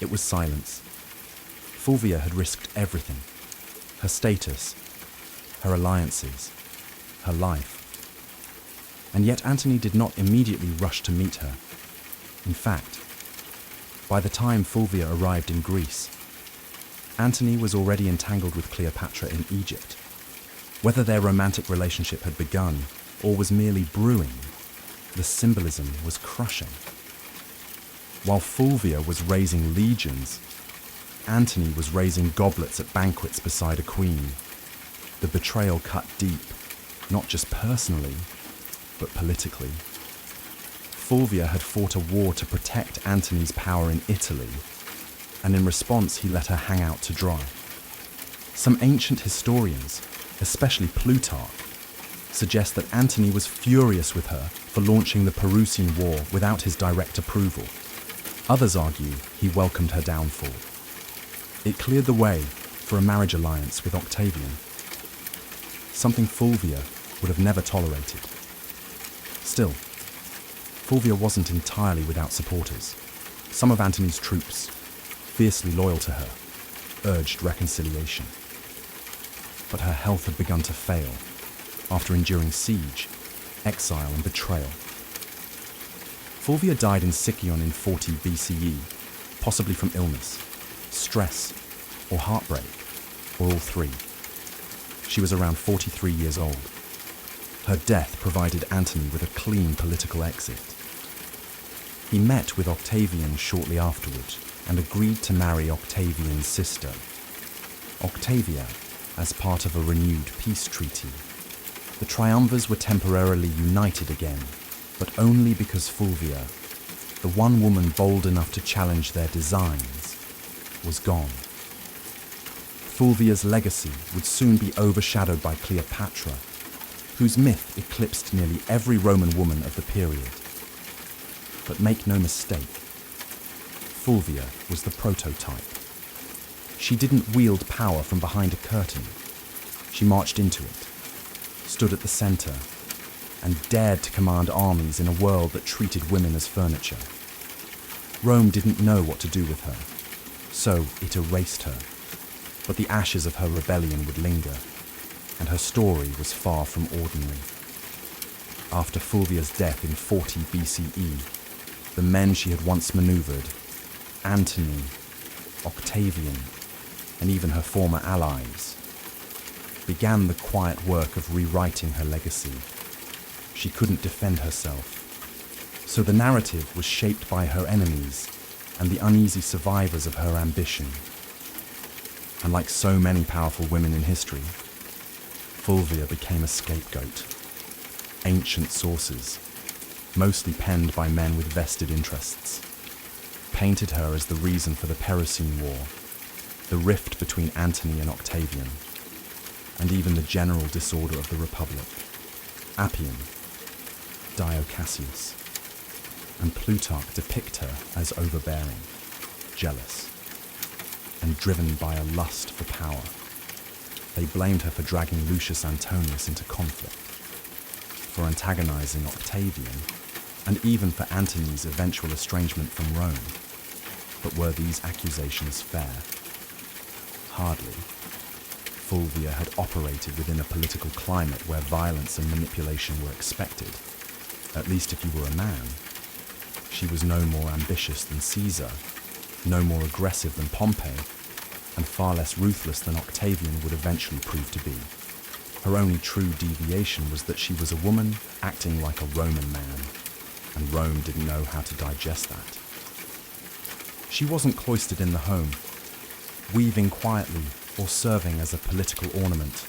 It was silence. Fulvia had risked everything: her status, her alliances, her life. And yet Antony did not immediately rush to meet her. In fact, by the time Fulvia arrived in Greece, Antony was already entangled with Cleopatra in Egypt. Whether their romantic relationship had begun or was merely brewing, the symbolism was crushing. While Fulvia was raising legions, Antony was raising goblets at banquets beside a queen. The betrayal cut deep, not just personally, but politically. Fulvia had fought a war to protect Antony's power in Italy, and in response he let her hang out to dry. Some ancient historians, especially Plutarch, suggest that Antony was furious with her for launching the Parucine War without his direct approval. Others argue he welcomed her downfall. It cleared the way, for a marriage alliance with Octavian, something Fulvia would have never tolerated. Still, Fulvia wasn't entirely without supporters. Some of Antony's troops, fiercely loyal to her, urged reconciliation. But her health had begun to fail after enduring siege, exile, and betrayal. Fulvia died in Sicyon in 40 BCE, possibly from illness, stress, or heartbreak, or all three. She was around 43 years old. Her death provided Antony with a clean political exit. He met with Octavian shortly afterward and agreed to marry Octavian's sister, Octavia, as part of a renewed peace treaty. The triumvirs were temporarily united again, but only because Fulvia, the one woman bold enough to challenge their designs, was gone. Fulvia's legacy would soon be overshadowed by Cleopatra, whose myth eclipsed nearly every Roman woman of the period. But make no mistake, Fulvia was the prototype. She didn't wield power from behind a curtain. She marched into it, stood at the center, and dared to command armies in a world that treated women as furniture. Rome didn't know what to do with her, so it erased her. But the ashes of her rebellion would linger, and her story was far from ordinary. After Fulvia's death in 40 BCE, the men she had once maneuvered, Antony, Octavian, and even her former allies, began the quiet work of rewriting her legacy. She couldn't defend herself, so the narrative was shaped by her enemies and the uneasy survivors of her ambition. And like so many powerful women in history, Fulvia became a scapegoat. Ancient sources, mostly penned by men with vested interests, painted her as the reason for the Perusine War, the rift between Antony and Octavian, and even the general disorder of the Republic. Appian, Dio Cassius, and Plutarch depict her as overbearing, jealous, and driven by a lust for power. They blamed her for dragging Lucius Antonius into conflict, for antagonizing Octavian, and even for Antony's eventual estrangement from Rome. But were these accusations fair? Hardly. Fulvia had operated within a political climate where violence and manipulation were expected, at least if you were a man. She was no more ambitious than Caesar, no more aggressive than Pompey, and far less ruthless than Octavian would eventually prove to be. Her only true deviation was that she was a woman acting like a Roman man, and Rome didn't know how to digest that. She wasn't cloistered in the home, weaving quietly or serving as a political ornament.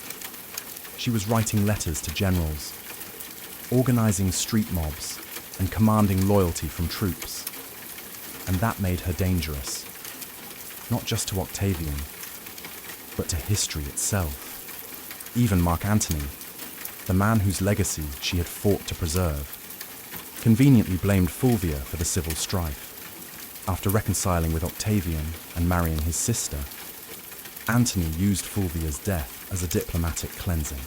She was writing letters to generals, organizing street mobs, and commanding loyalty from troops. And that made her dangerous, not just to Octavian, but to history itself. Even Mark Antony, the man whose legacy she had fought to preserve, conveniently blamed Fulvia for the civil strife. After reconciling with Octavian and marrying his sister, Antony used Fulvia's death as a diplomatic cleansing.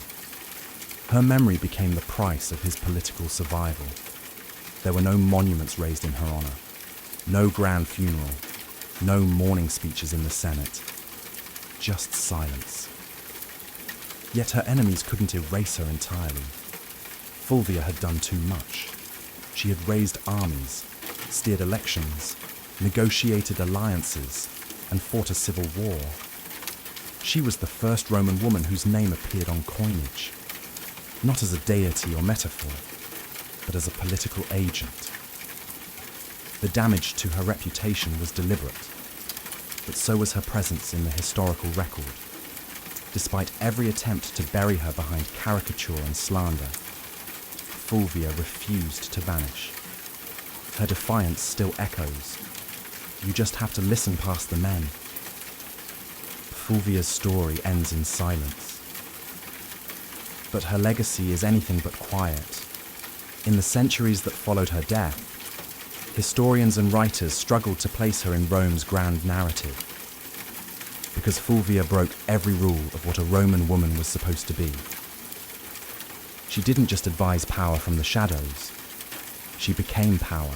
Her memory became the price of his political survival. There were no monuments raised in her honor, no grand funeral, no mourning speeches in the Senate, just silence. Yet her enemies couldn't erase her entirely. Fulvia had done too much. She had raised armies, steered elections, negotiated alliances, and fought a civil war. She was the first Roman woman whose name appeared on coinage, not as a deity or metaphor, but as a political agent. The damage to her reputation was deliberate, but so was her presence in the historical record. Despite every attempt to bury her behind caricature and slander, Fulvia refused to vanish. Her defiance still echoes. You just have to listen past the men. Fulvia's story ends in silence. But her legacy is anything but quiet. In the centuries that followed her death, historians and writers struggled to place her in Rome's grand narrative. because Fulvia broke every rule of what a Roman woman was supposed to be. She didn't just advise power from the shadows, she became power.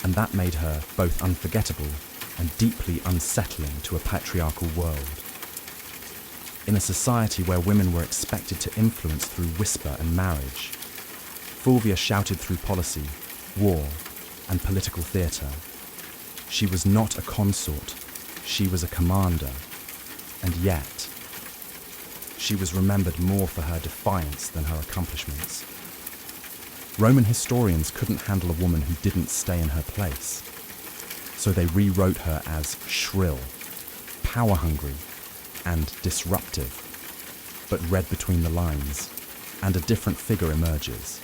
And that made her both unforgettable and deeply unsettling to a patriarchal world. In a society where women were expected to influence through whisper and marriage, Fulvia shouted through policy, war, and political theatre. She was not a consort, she was a commander, and yet, she was remembered more for her defiance than her accomplishments. Roman historians couldn't handle a woman who didn't stay in her place, so they rewrote her as shrill, power-hungry, and disruptive. But read between the lines, and a different figure emerges.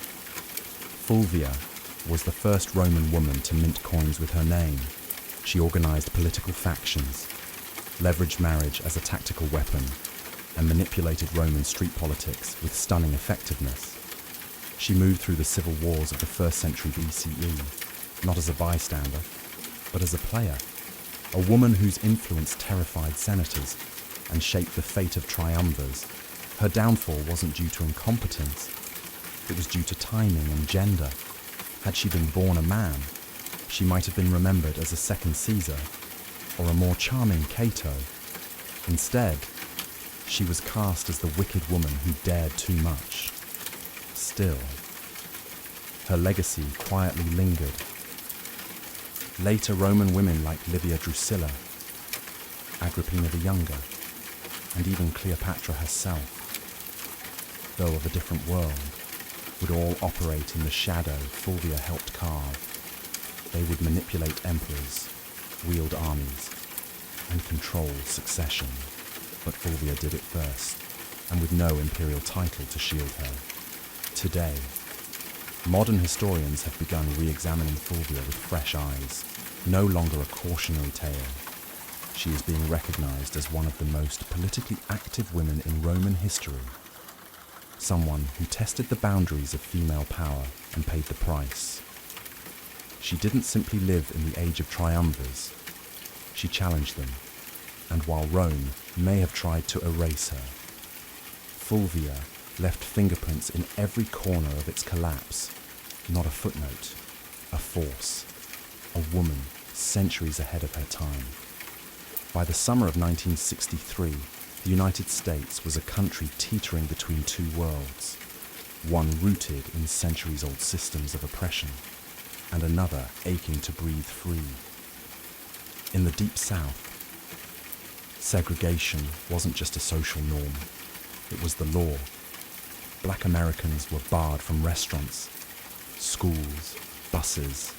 Fulvia was the first Roman woman to mint coins with her name. She organized political factions, leveraged marriage as a tactical weapon, and manipulated Roman street politics with stunning effectiveness. She moved through the civil wars of the 1st century BCE, not as a bystander, but as a player, a woman whose influence terrified senators and shaped the fate of triumvirs. Her downfall wasn't due to incompetence, it was due to timing and gender. Had she been born a man, she might have been remembered as a second Caesar or a more charming Cato. Instead, she was cast as the wicked woman who dared too much. Still, her legacy quietly lingered. Later Roman women like Livia Drusilla, Agrippina the Younger, and even Cleopatra herself, though of a different world, would all operate in the shadow Fulvia helped carve. They would manipulate emperors, wield armies, and control succession. But Fulvia did it first, and with no imperial title to shield her. Today, modern historians have begun re-examining Fulvia with fresh eyes, no longer a cautionary tale. She is being recognized as one of the most politically active women in Roman history. Someone who tested the boundaries of female power and paid the price. She didn't simply live in the age of triumvirs, she challenged them, and while Rome may have tried to erase her, Fulvia left fingerprints in every corner of its collapse. Not a footnote, a force, a woman centuries ahead of her time. By the summer of 1963, the United States was a country teetering between two worlds, one rooted in centuries-old systems of oppression, and another aching to breathe free. In the Deep South, segregation wasn't just a social norm, it was the law. Black Americans were barred from restaurants, schools, buses,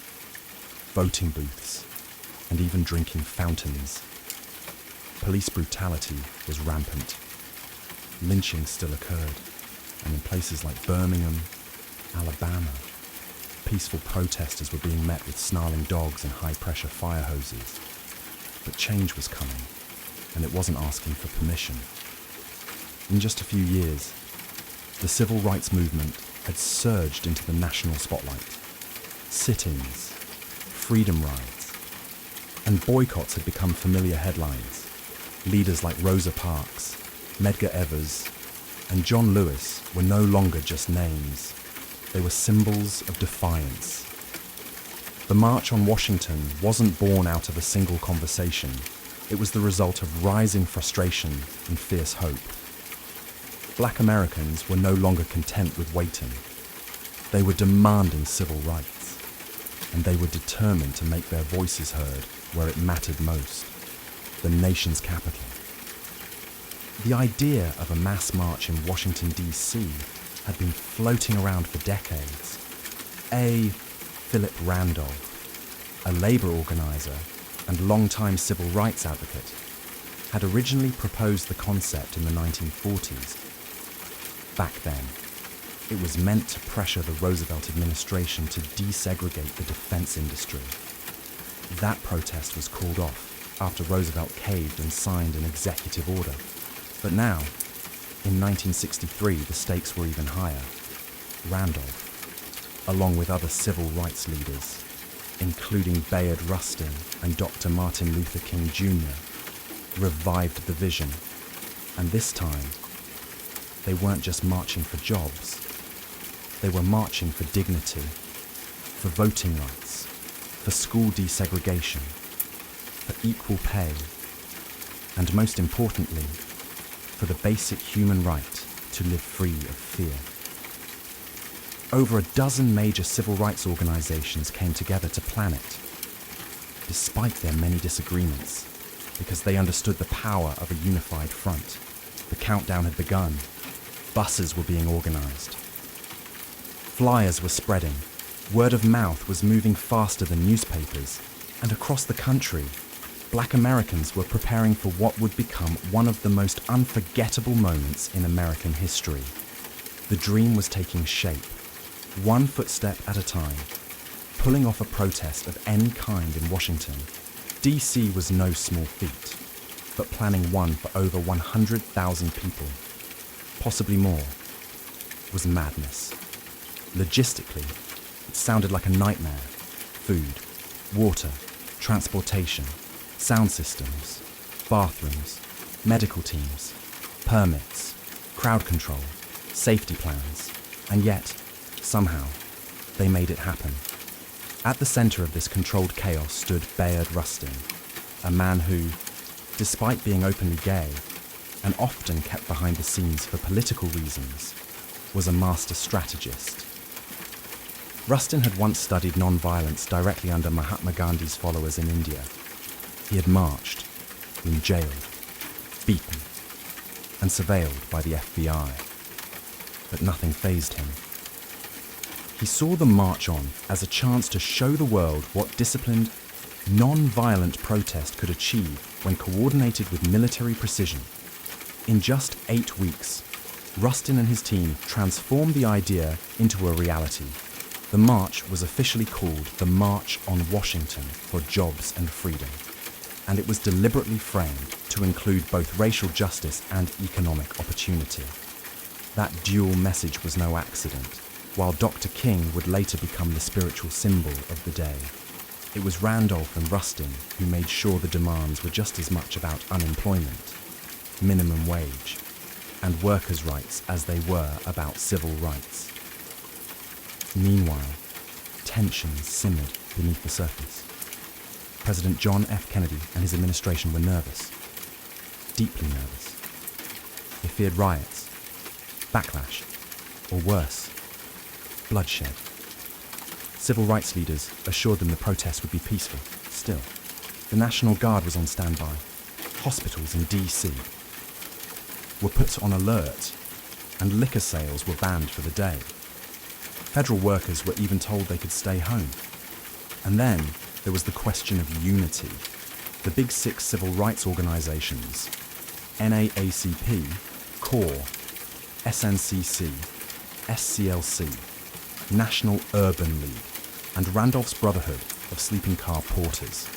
voting booths, and even drinking fountains. Police brutality was rampant. Lynching still occurred, and in places like Birmingham, Alabama, peaceful protesters were being met with snarling dogs and high-pressure fire hoses. But change was coming, and it wasn't asking for permission. In just a few years, the civil rights movement had surged into the national spotlight. Sit-ins, freedom rides, and boycotts had become familiar headlines. Leaders like Rosa Parks, Medgar Evers, and John Lewis were no longer just names. They were symbols of defiance. The March on Washington wasn't born out of a single conversation. It was the result of rising frustration and fierce hope. Black Americans were no longer content with waiting. They were demanding civil rights, and they were determined to make their voices heard where it mattered most, the nation's capital. The idea of a mass march in Washington, D.C. had been floating around for decades. Philip Randolph, a labor organizer and longtime civil rights advocate, had originally proposed the concept in the 1940s. Back then, it was meant to pressure the Roosevelt administration to desegregate the defense industry. That protest was called off after Roosevelt caved and signed an executive order. But now, in 1963, the stakes were even higher. Randolph, along with other civil rights leaders, including Bayard Rustin and Dr. Martin Luther King Jr., revived the vision. And this time, they weren't just marching for jobs. They were marching for dignity, for voting rights, for school desegregation, for equal pay, and most importantly, for the basic human right to live free of fear. Over a dozen major civil rights organizations came together to plan it, despite their many disagreements, because they understood the power of a unified front. The countdown had begun. Buses were being organized. Flyers were spreading. Word of mouth was moving faster than newspapers. And across the country, Black Americans were preparing for what would become one of the most unforgettable moments in American history. The dream was taking shape, one footstep at a time, pulling off a protest of any kind in Washington. D.C. was no small feat, but planning one for over 100,000 people, possibly more, was madness. Logistically, it sounded like a nightmare. Food, water, transportation, sound systems, bathrooms, medical teams, permits, crowd control, safety plans, and yet, somehow, they made it happen. At the center of this controlled chaos stood Bayard Rustin, a man who, despite being openly gay and often kept behind the scenes for political reasons, was a master strategist. Rustin had once studied nonviolence directly under Mahatma Gandhi's followers in India. He had marched, been jailed, beaten, and surveilled by the FBI, but nothing fazed him. He saw the march on as a chance to show the world what disciplined, non-violent protest could achieve when coordinated with military precision. In just 8 weeks, Rustin and his team transformed the idea into a reality. The march was officially called the March on Washington for Jobs and Freedom, and it was deliberately framed to include both racial justice and economic opportunity. That dual message was no accident, while Dr. King would later become the spiritual symbol of the day. It was Randolph and Rustin who made sure the demands were just as much about unemployment, minimum wage, and workers' rights as they were about civil rights. Meanwhile, tensions simmered beneath the surface. President John F. Kennedy and his administration were nervous, deeply nervous. They feared riots, backlash, or worse, bloodshed. Civil rights leaders assured them the protests would be peaceful. Still, the National Guard was on standby. Hospitals in D.C. were put on alert, and liquor sales were banned for the day. Federal workers were even told they could stay home. And then there was the question of unity. The big 6 civil rights organizations, NAACP, CORE, SNCC, SCLC, National Urban League, and Randolph's Brotherhood of Sleeping Car Porters,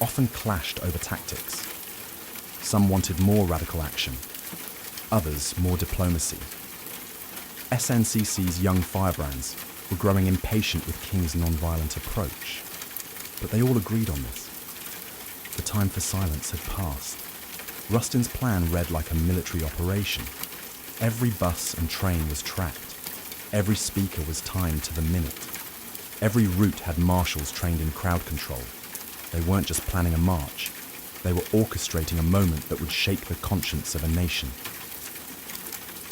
often clashed over tactics. Some wanted more radical action, others more diplomacy. SNCC's young firebrands were growing impatient with King's non-violent approach, but they all agreed on this. The time for silence had passed. Rustin's plan read like a military operation. Every bus and train was tracked. Every speaker was timed to the minute. Every route had marshals trained in crowd control. They weren't just planning a march, they were orchestrating a moment that would shake the conscience of a nation.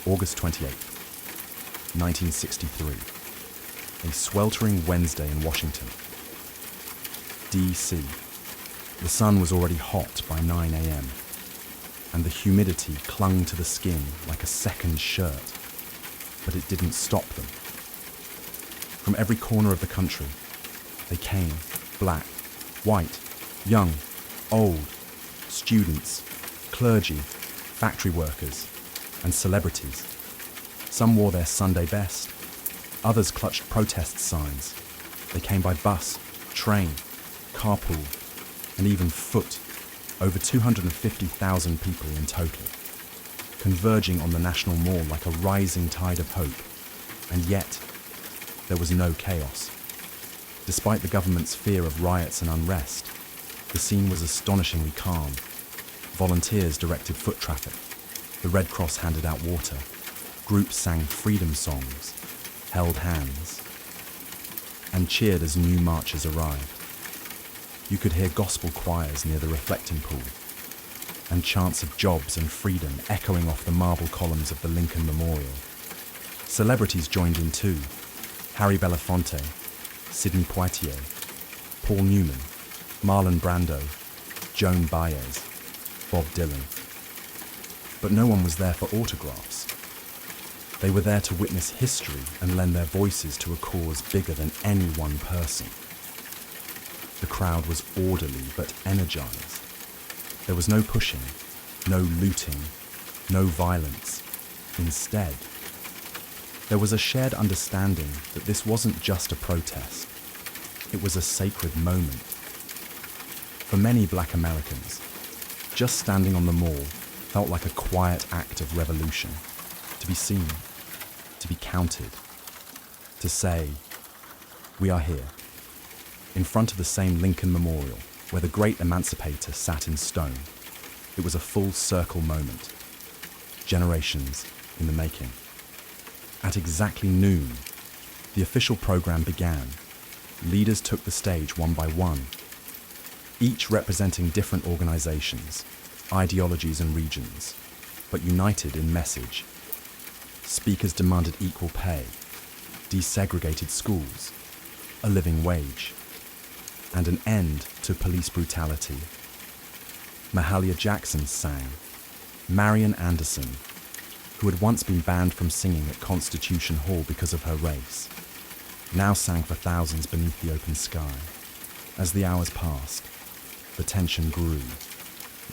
August 28th, 1963. A sweltering Wednesday in Washington, D.C. The sun was already hot by 9 a.m., and the humidity clung to the skin like a second shirt, but it didn't stop them. From every corner of the country, they came, black, white, young, old, students, clergy, factory workers, and celebrities. Some wore their Sunday best. Others clutched protest signs. They came by bus, train, carpool, and even foot. Over 250,000 people in total, converging on the National Mall like a rising tide of hope. And yet, there was no chaos. Despite the government's fear of riots and unrest, the scene was astonishingly calm. Volunteers directed foot traffic. The Red Cross handed out water. Groups sang freedom songs, held hands, and cheered as new marchers arrived. You could hear gospel choirs near the reflecting pool, and chants of jobs and freedom echoing off the marble columns of the Lincoln Memorial. Celebrities joined in too. Harry Belafonte, Sidney Poitier, Paul Newman, Marlon Brando, Joan Baez, Bob Dylan. But no one was there for autographs. They were there to witness history and lend their voices to a cause bigger than any one person. The crowd was orderly but energized. There was no pushing, no looting, no violence. Instead, there was a shared understanding that this wasn't just a protest. It was a sacred moment. For many Black Americans, just standing on the mall felt like a quiet act of revolution. To be seen, to be counted, to say, we are here, in front of the same Lincoln Memorial where the great emancipator sat in stone. It was a full circle moment, generations in the making. At exactly noon, the official program began. Leaders took the stage one by one, each representing different organizations, ideologies and regions, but united in message. Speakers demanded equal pay, desegregated schools, a living wage, and an end to police brutality. Mahalia Jackson sang. Marian Anderson, who had once been banned from singing at Constitution Hall because of her race, now sang for thousands beneath the open sky. As the hours passed, the tension grew,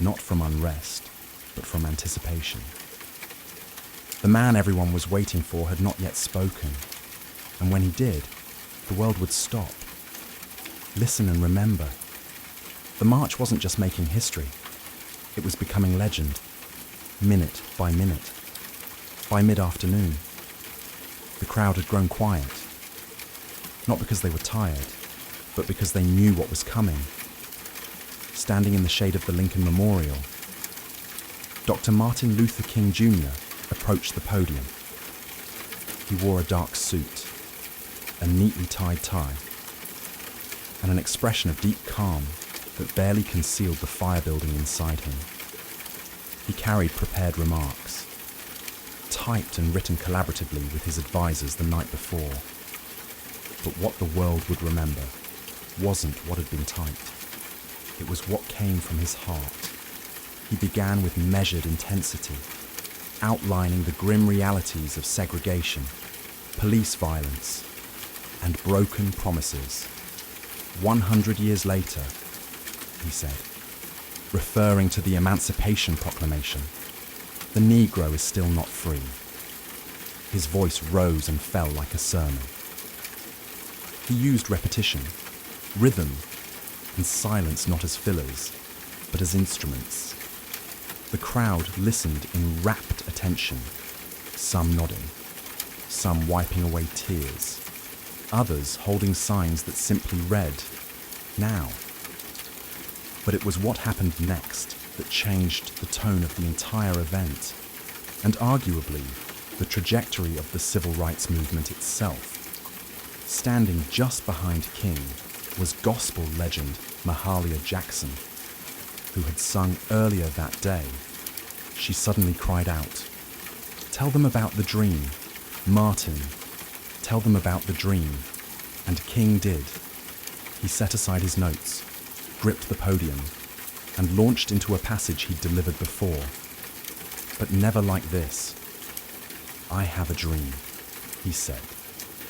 not from unrest, but from anticipation. The man everyone was waiting for had not yet spoken, and when he did, the world would stop. Listen and remember. The march wasn't just making history, it was becoming legend, minute by minute. By mid-afternoon, the crowd had grown quiet, not because they were tired, but because they knew what was coming. Standing in the shade of the Lincoln Memorial, Dr. Martin Luther King Jr. approached the podium. He wore a dark suit, a neatly tied tie, and an expression of deep calm that barely concealed the fire building inside him. He carried prepared remarks, typed and written collaboratively with his advisors the night before. But what the world would remember wasn't what had been typed. It was what came from his heart. He began with measured intensity, outlining the grim realities of segregation, police violence, and broken promises. 100 years later, he said, referring to the Emancipation Proclamation, the Negro is still not free. His voice rose and fell like a sermon. He used repetition, rhythm, and silence not as fillers, but as instruments. The crowd listened in rapt attention, some nodding, some wiping away tears, others holding signs that simply read, now. But it was what happened next that changed the tone of the entire event, and arguably the trajectory of the civil rights movement itself. Standing just behind King was gospel legend Mahalia Jackson, who had sung earlier that day. She suddenly cried out, "Tell them about the dream, Martin, tell them about the dream." And King did. He set aside his notes, gripped the podium, and launched into a passage he'd delivered before. But never like this. "I have a dream," he said,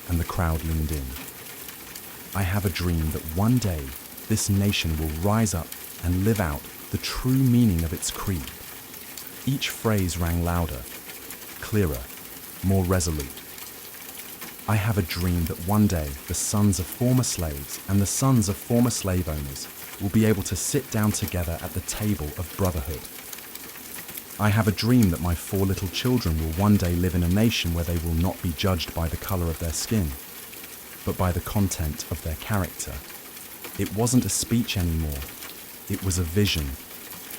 and the crowd leaned in. "I have a dream that one day this nation will rise up and live out the true meaning of its creed." Each phrase rang louder, clearer, more resolute. "I have a dream that one day the sons of former slaves and the sons of former slave owners will be able to sit down together at the table of brotherhood. I have a dream that my 4 little children will one day live in a nation where they will not be judged by the color of their skin, but by the content of their character." It wasn't a speech anymore. It was a vision,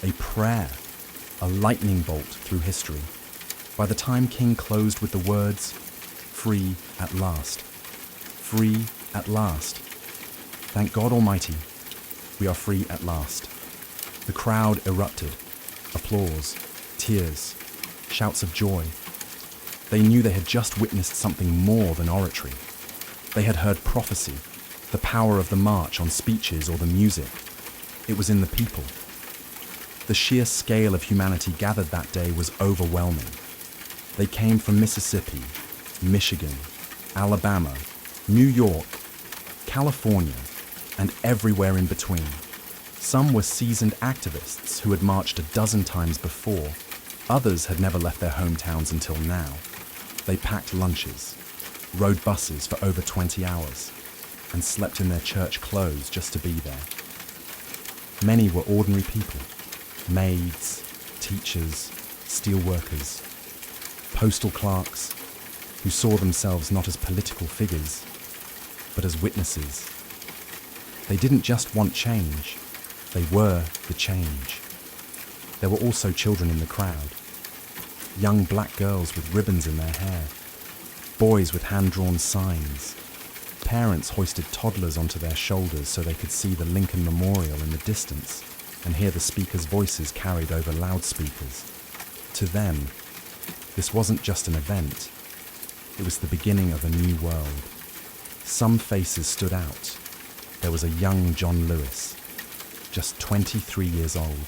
a prayer, a lightning bolt through history. By the time King closed with the words, "Free at last. Free at last. Thank God Almighty, we are free at last." The crowd erupted. Applause, tears, shouts of joy. They knew they had just witnessed something more than oratory. They had heard prophecy, the power of the march on speeches or the music. It was in the people. The sheer scale of humanity gathered that day was overwhelming. They came from Mississippi, Michigan, Alabama, New York, California, and everywhere in between. Some were seasoned activists who had marched a dozen times before. Others had never left their hometowns until now. They packed lunches, rode buses for over 20 hours, and slept in their church clothes just to be there. Many were ordinary people, maids, teachers, steelworkers, postal clerks, who saw themselves not as political figures, but as witnesses. They didn't just want change, they were the change. There were also children in the crowd. Young black girls with ribbons in their hair, boys with hand-drawn signs. Parents hoisted toddlers onto their shoulders so they could see the Lincoln Memorial in the distance and hear the speakers' voices carried over loudspeakers. To them, this wasn't just an event, it was the beginning of a new world. Some faces stood out. There was a young John Lewis, just 23 years old,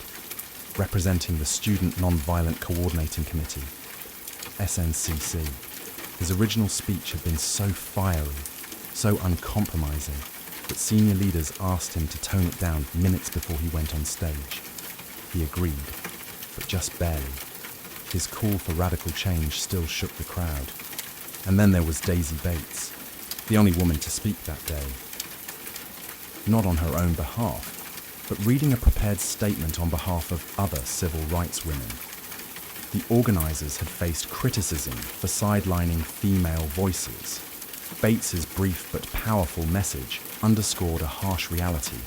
representing the Student Nonviolent Coordinating Committee, SNCC. His original speech had been so fiery, so uncompromising, that senior leaders asked him to tone it down minutes before he went on stage. He agreed, but just barely. His call for radical change still shook the crowd. And then there was Daisy Bates, the only woman to speak that day. Not on her own behalf, but reading a prepared statement on behalf of other civil rights women. The organizers had faced criticism for sidelining female voices. Bates's brief but powerful message underscored a harsh reality.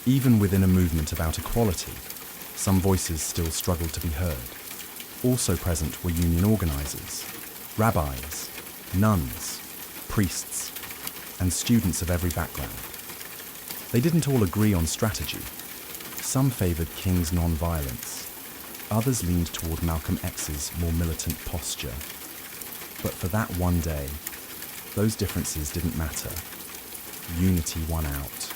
Even within a movement about equality, some voices still struggled to be heard. Also present were union organizers, rabbis, nuns, priests, and students of every background. They didn't all agree on strategy. Some favored King's non-violence. Others leaned toward Malcolm X's more militant posture. But for that one day, those differences didn't matter. Unity won out.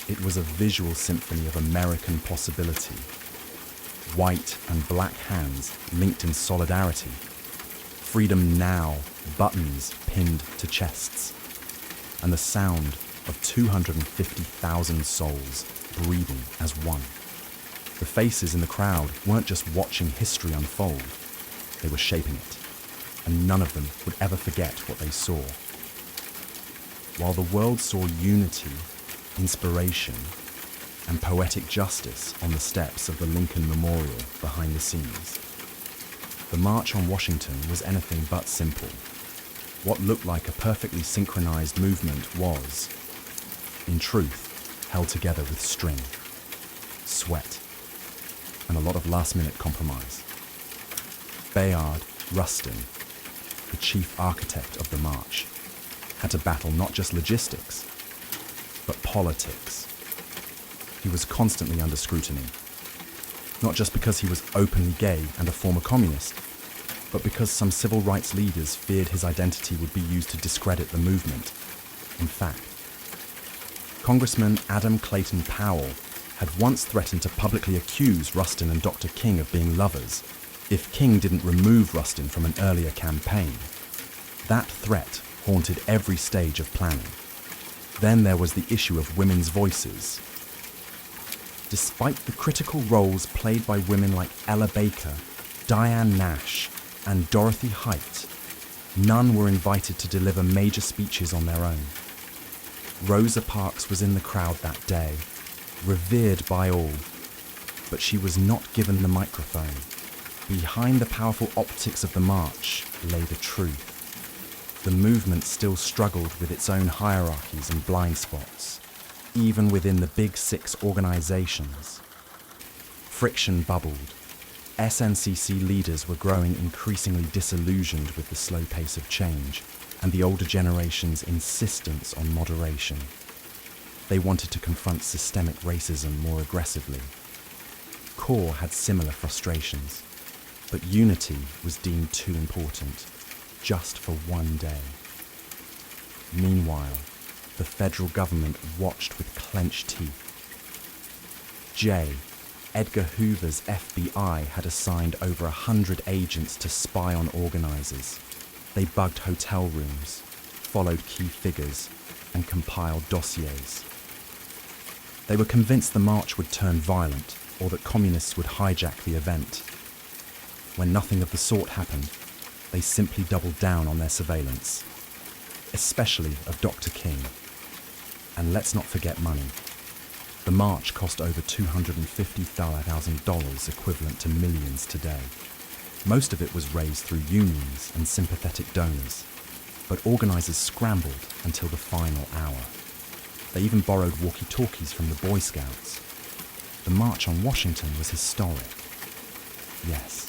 It was a visual symphony of American possibility. White and black hands linked in solidarity. Freedom now, buttons pinned to chests. And the sound of 250,000 souls breathing as one. The faces in the crowd weren't just watching history unfold, they were shaping it, and none of them would ever forget what they saw. While the world saw unity, inspiration, and poetic justice on the steps of the Lincoln Memorial behind the scenes, the March on Washington was anything but simple. What looked like a perfectly synchronized movement was, in truth, held together with string, sweat, and a lot of last-minute compromise. Bayard Rustin, the chief architect of the march, had to battle not just logistics, but politics. He was constantly under scrutiny, not just because he was openly gay and a former communist, but because some civil rights leaders feared his identity would be used to discredit the movement. In fact, Congressman Adam Clayton Powell had once threatened to publicly accuse Rustin and Dr. King of being lovers if King didn't remove Rustin from an earlier campaign. That threat haunted every stage of planning. Then there was the issue of women's voices. Despite the critical roles played by women like Ella Baker, Diane Nash, and Dorothy Height, none were invited to deliver major speeches on their own. Rosa Parks was in the crowd that day, revered by all, but she was not given the microphone. Behind the powerful optics of the march lay the truth. The movement still struggled with its own hierarchies and blind spots, even within the Big Six organizations. Friction bubbled, SNCC leaders were growing increasingly disillusioned with the slow pace of change and the older generation's insistence on moderation. They wanted to confront systemic racism more aggressively. CORE had similar frustrations, but unity was deemed too important, just for one day. Meanwhile, the federal government watched with clenched teeth. Edgar Hoover's FBI had assigned over 100 agents to spy on organizers. They bugged hotel rooms, followed key figures, and compiled dossiers. They were convinced the march would turn violent or that communists would hijack the event. When nothing of the sort happened, they simply doubled down on their surveillance, especially of Dr. King. And let's not forget money. The march cost over $250,000, equivalent to millions today. Most of it was raised through unions and sympathetic donors, but organizers scrambled until the final hour. They even borrowed walkie-talkies from the Boy Scouts. The March on Washington was historic, yes,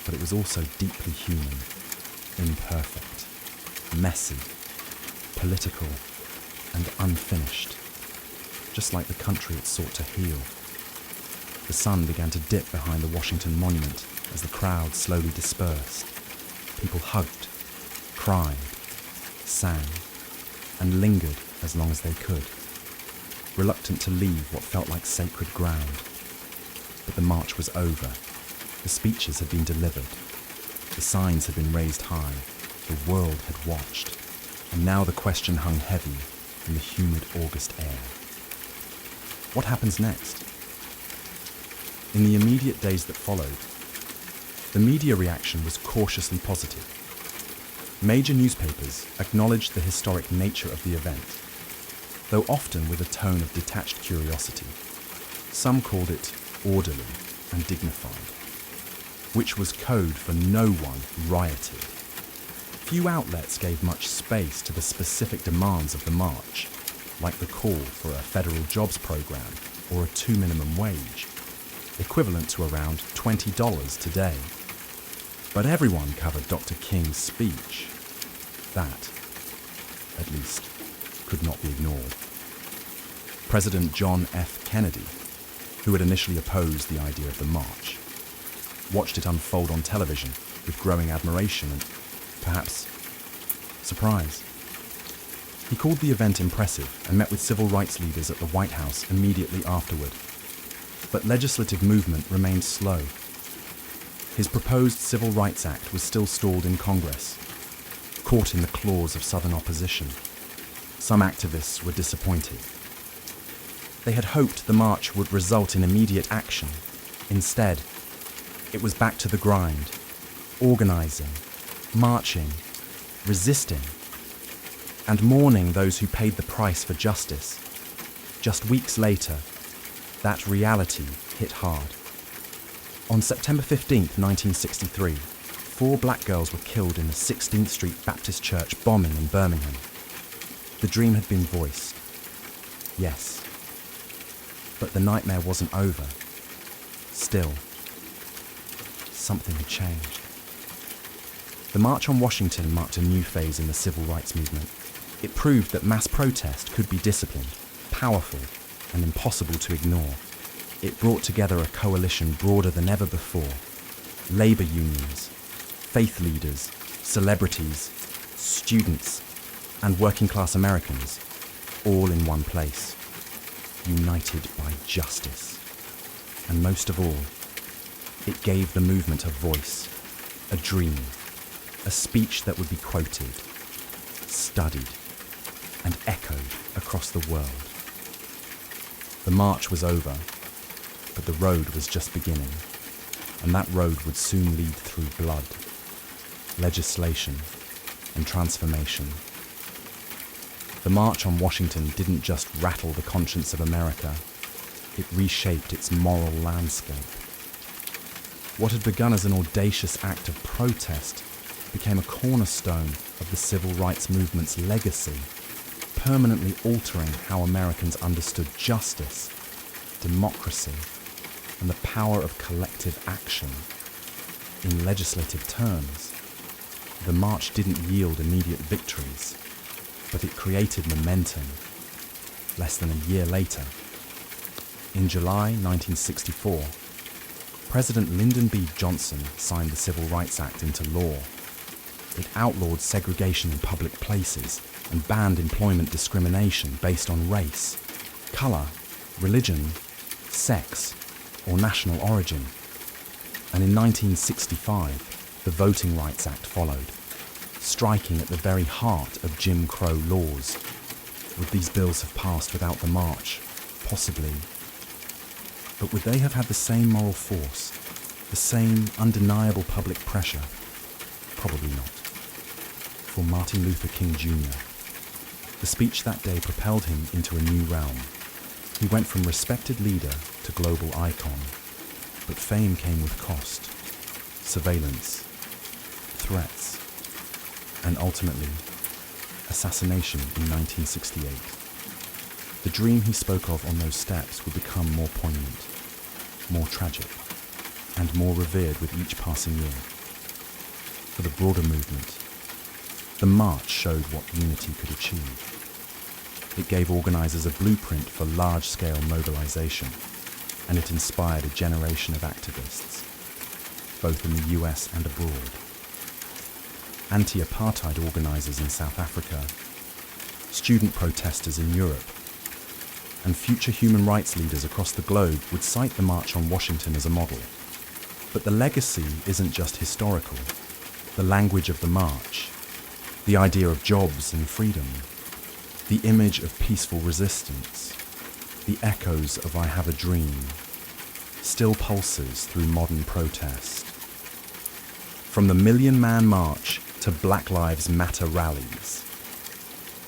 but it was also deeply human, imperfect, messy, political, and unfinished, just like the country it sought to heal. The sun began to dip behind the Washington Monument as the crowd slowly dispersed. People hugged, cried, sang, and lingered as long as they could, reluctant to leave what felt like sacred ground. But the march was over. The speeches had been delivered. The signs had been raised high. The world had watched. And now the question hung heavy in the humid August air. What happens next? In the immediate days that followed, the media reaction was cautiously positive. Major newspapers acknowledged the historic nature of the event, though often with a tone of detached curiosity. Some called it orderly and dignified, which was code for no one rioted. Few outlets gave much space to the specific demands of the march, like the call for a federal jobs program or a 2 minimum wage, equivalent to around $20 today. But everyone covered Dr. King's speech. That, at least, could not be ignored. President John F. Kennedy, who had initially opposed the idea of the march, watched it unfold on television with growing admiration and, perhaps, surprise. He called the event impressive and met with civil rights leaders at the White House immediately afterward. But legislative movement remained slow. His proposed Civil Rights Act was still stalled in Congress, caught in the claws of Southern opposition. Some activists were disappointed. They had hoped the march would result in immediate action. Instead, it was back to the grind, organizing, marching, resisting, and mourning those who paid the price for justice. Just weeks later, that reality hit hard. On September 15th, 1963, 4 black girls were killed in the 16th Street Baptist Church bombing in Birmingham. The dream had been voiced. Yes. But the nightmare wasn't over. Still, something had changed. The March on Washington marked a new phase in the civil rights movement. It proved that mass protest could be disciplined, powerful, and impossible to ignore. It brought together a coalition broader than ever before. Labor unions, faith leaders, celebrities, students, and working-class Americans, all in one place, united by justice. And most of all, it gave the movement a voice, a dream, a speech that would be quoted, studied, and echoed across the world. The march was over, but the road was just beginning, and that road would soon lead through blood, legislation, and transformation. The March on Washington didn't just rattle the conscience of America, it reshaped its moral landscape. What had begun as an audacious act of protest became a cornerstone of the civil rights movement's legacy, permanently altering how Americans understood justice, democracy, and the power of collective action. In legislative terms, the march didn't yield immediate victories, but it created momentum. Less than a year later, in July 1964, President Lyndon B. Johnson signed the Civil Rights Act into law. It outlawed segregation in public places and banned employment discrimination based on race, color, religion, sex, or national origin. And in 1965, the Voting Rights Act followed, striking at the very heart of Jim Crow laws. Would these bills have passed without the march? Possibly. But would they have had the same moral force, the same undeniable public pressure? Probably not. For Martin Luther King Jr., the speech that day propelled him into a new realm. He went from respected leader to global icon, but fame came with cost, surveillance, threats, and ultimately, assassination in 1968. The dream he spoke of on those steps would become more poignant, more tragic, and more revered with each passing year. For the broader movement, the march showed what unity could achieve. It gave organizers a blueprint for large-scale mobilization, and it inspired a generation of activists, both in the US and abroad. Anti-apartheid organizers in South Africa, student protesters in Europe, and future human rights leaders across the globe would cite the March on Washington as a model. But the legacy isn't just historical. The language of the march, the idea of jobs and freedom, the image of peaceful resistance, the echoes of I Have a Dream, still pulses through modern protest. From the Million Man March to Black Lives Matter rallies,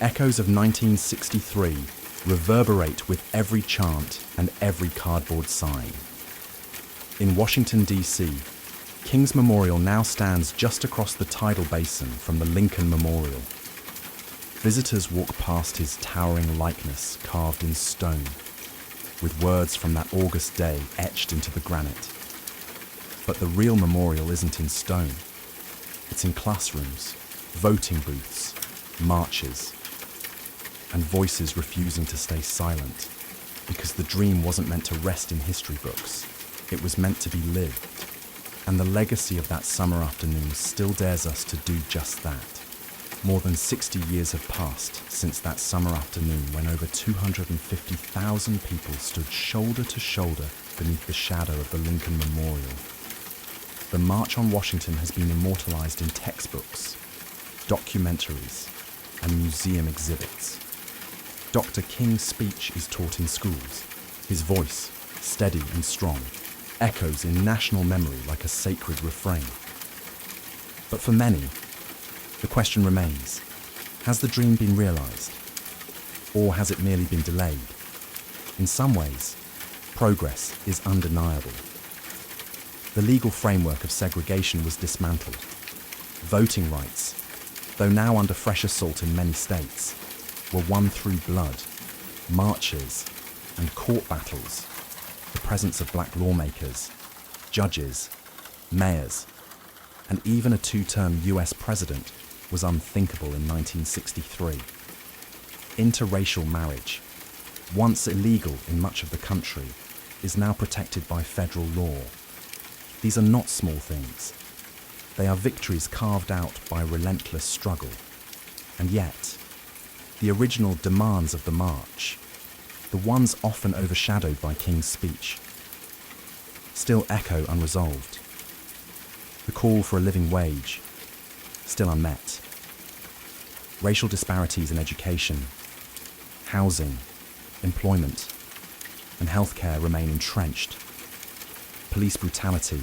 echoes of 1963 reverberate with every chant and every cardboard sign. In Washington, D.C., King's Memorial now stands just across the tidal basin from the Lincoln Memorial. Visitors walk past his towering likeness carved in stone, with words from that August day etched into the granite. But the real memorial isn't in stone. It's in classrooms, voting booths, marches, and voices refusing to stay silent, because the dream wasn't meant to rest in history books. It was meant to be lived. And the legacy of that summer afternoon still dares us to do just that. More than 60 years have passed since that summer afternoon when over 250,000 people stood shoulder to shoulder beneath the shadow of the Lincoln Memorial. The March on Washington has been immortalized in textbooks, documentaries, and museum exhibits. Dr. King's speech is taught in schools. His voice, steady and strong, echoes in national memory like a sacred refrain. But for many, the question remains, has the dream been realized? Or has it merely been delayed? In some ways, progress is undeniable. The legal framework of segregation was dismantled. Voting rights, though now under fresh assault in many states, were won through blood, marches, and court battles. The presence of black lawmakers, judges, mayors, and even a two-term US president was unthinkable in 1963. Interracial marriage, once illegal in much of the country, is now protected by federal law. These are not small things. They are victories carved out by relentless struggle. And yet, the original demands of the march, the ones often overshadowed by King's speech, still echo unresolved. The call for a living wage, still unmet. Racial disparities in education, housing, employment, and healthcare remain entrenched. Police brutality,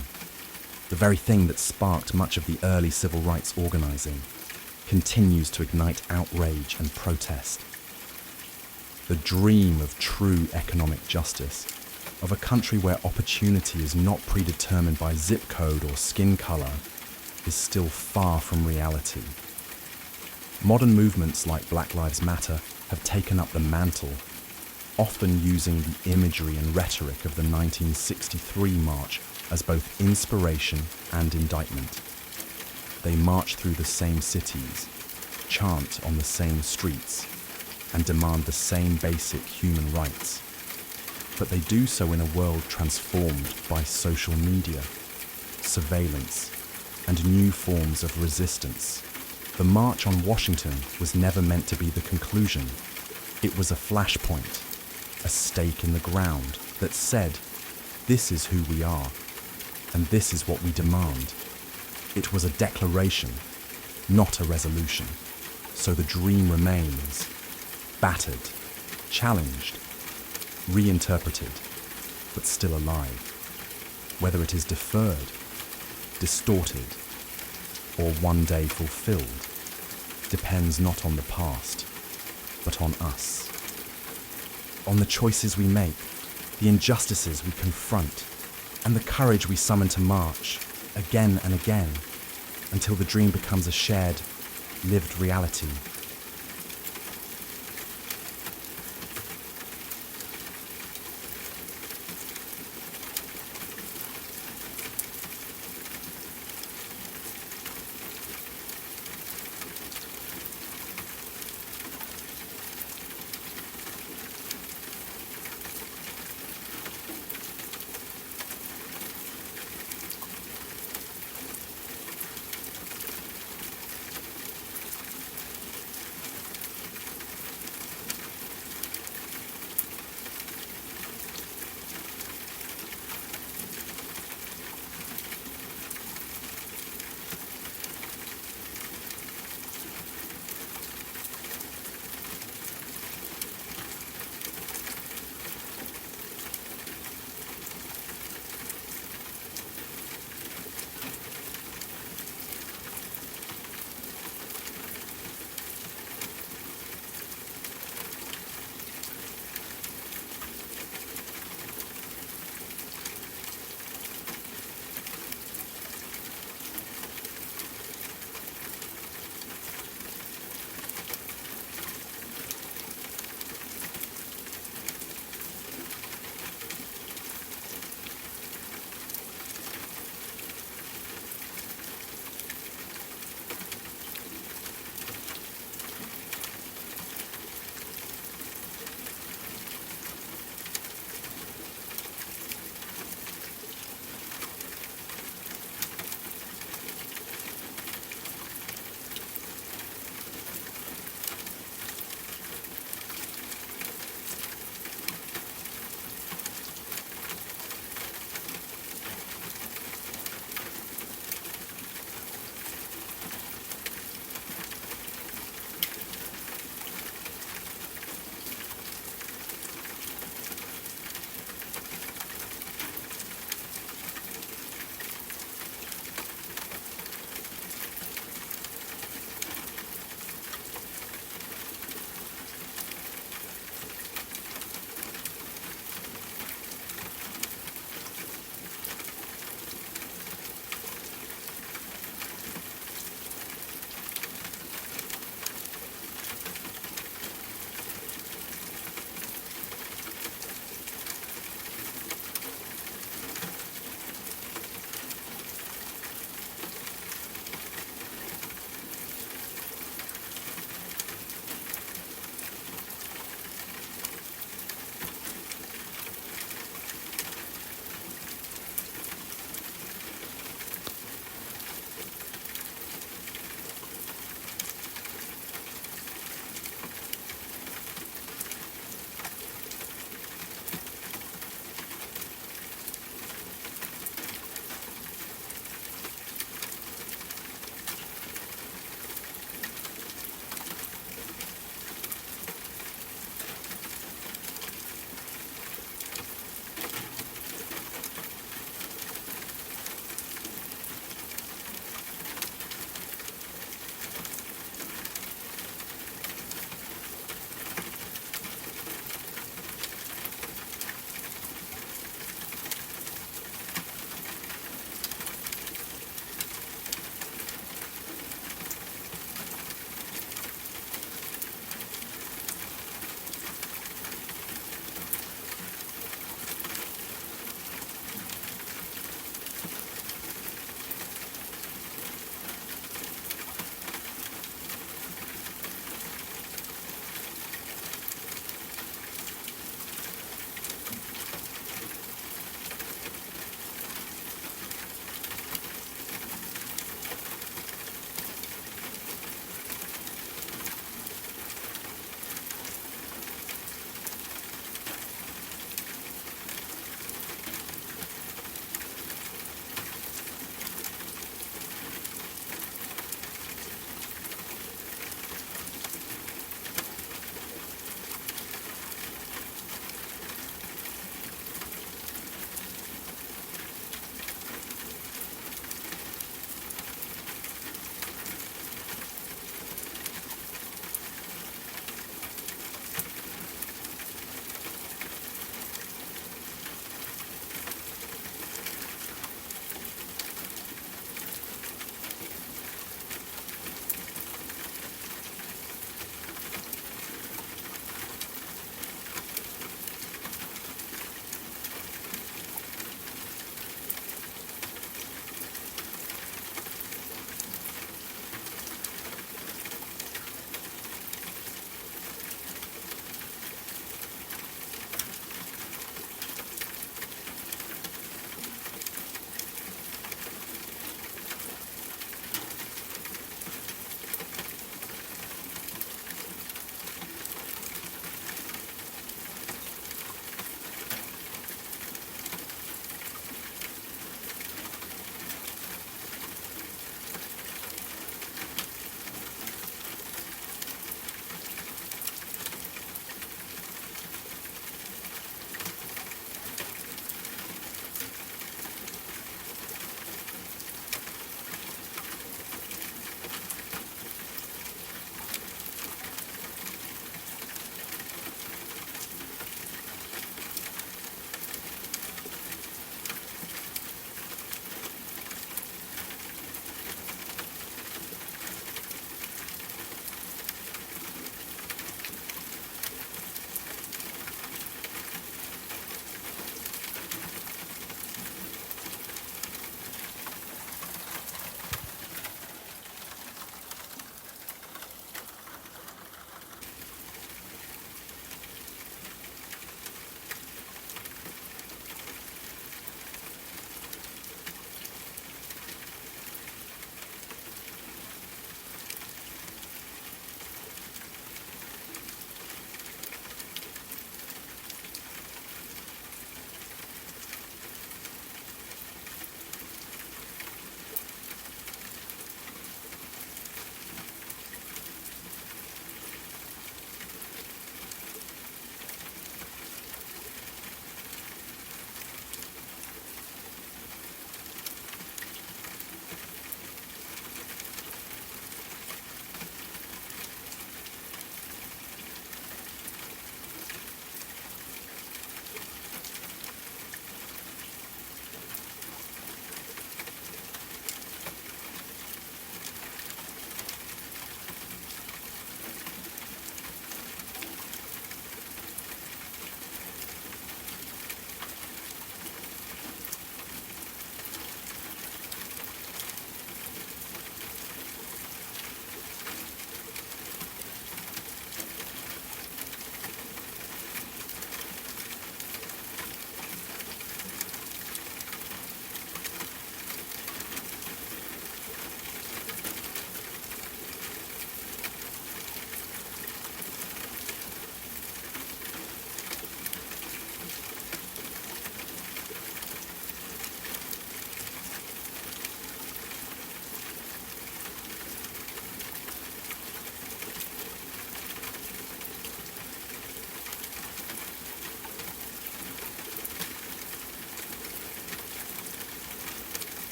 the very thing that sparked much of the early civil rights organizing, continues to ignite outrage and protest. The dream of true economic justice, of a country where opportunity is not predetermined by zip code or skin color, is still far from reality. Modern movements like Black Lives Matter have taken up the mantle. often using the imagery and rhetoric of the 1963 march as both inspiration and indictment. They march through the same cities, chant on the same streets, and demand the same basic human rights. But they do so in a world transformed by social media, surveillance, and new forms of resistance. The March on Washington was never meant to be the conclusion. It was a flashpoint, a stake in the ground that said, this is who we are, and this is what we demand. It was a declaration, not a resolution. So the dream remains, battered, challenged, reinterpreted, but still alive. Whether it is deferred, distorted, or one day fulfilled, depends not on the past, but on us. On the choices we make, the injustices we confront, and the courage we summon to march, again and again, until the dream becomes a shared, lived reality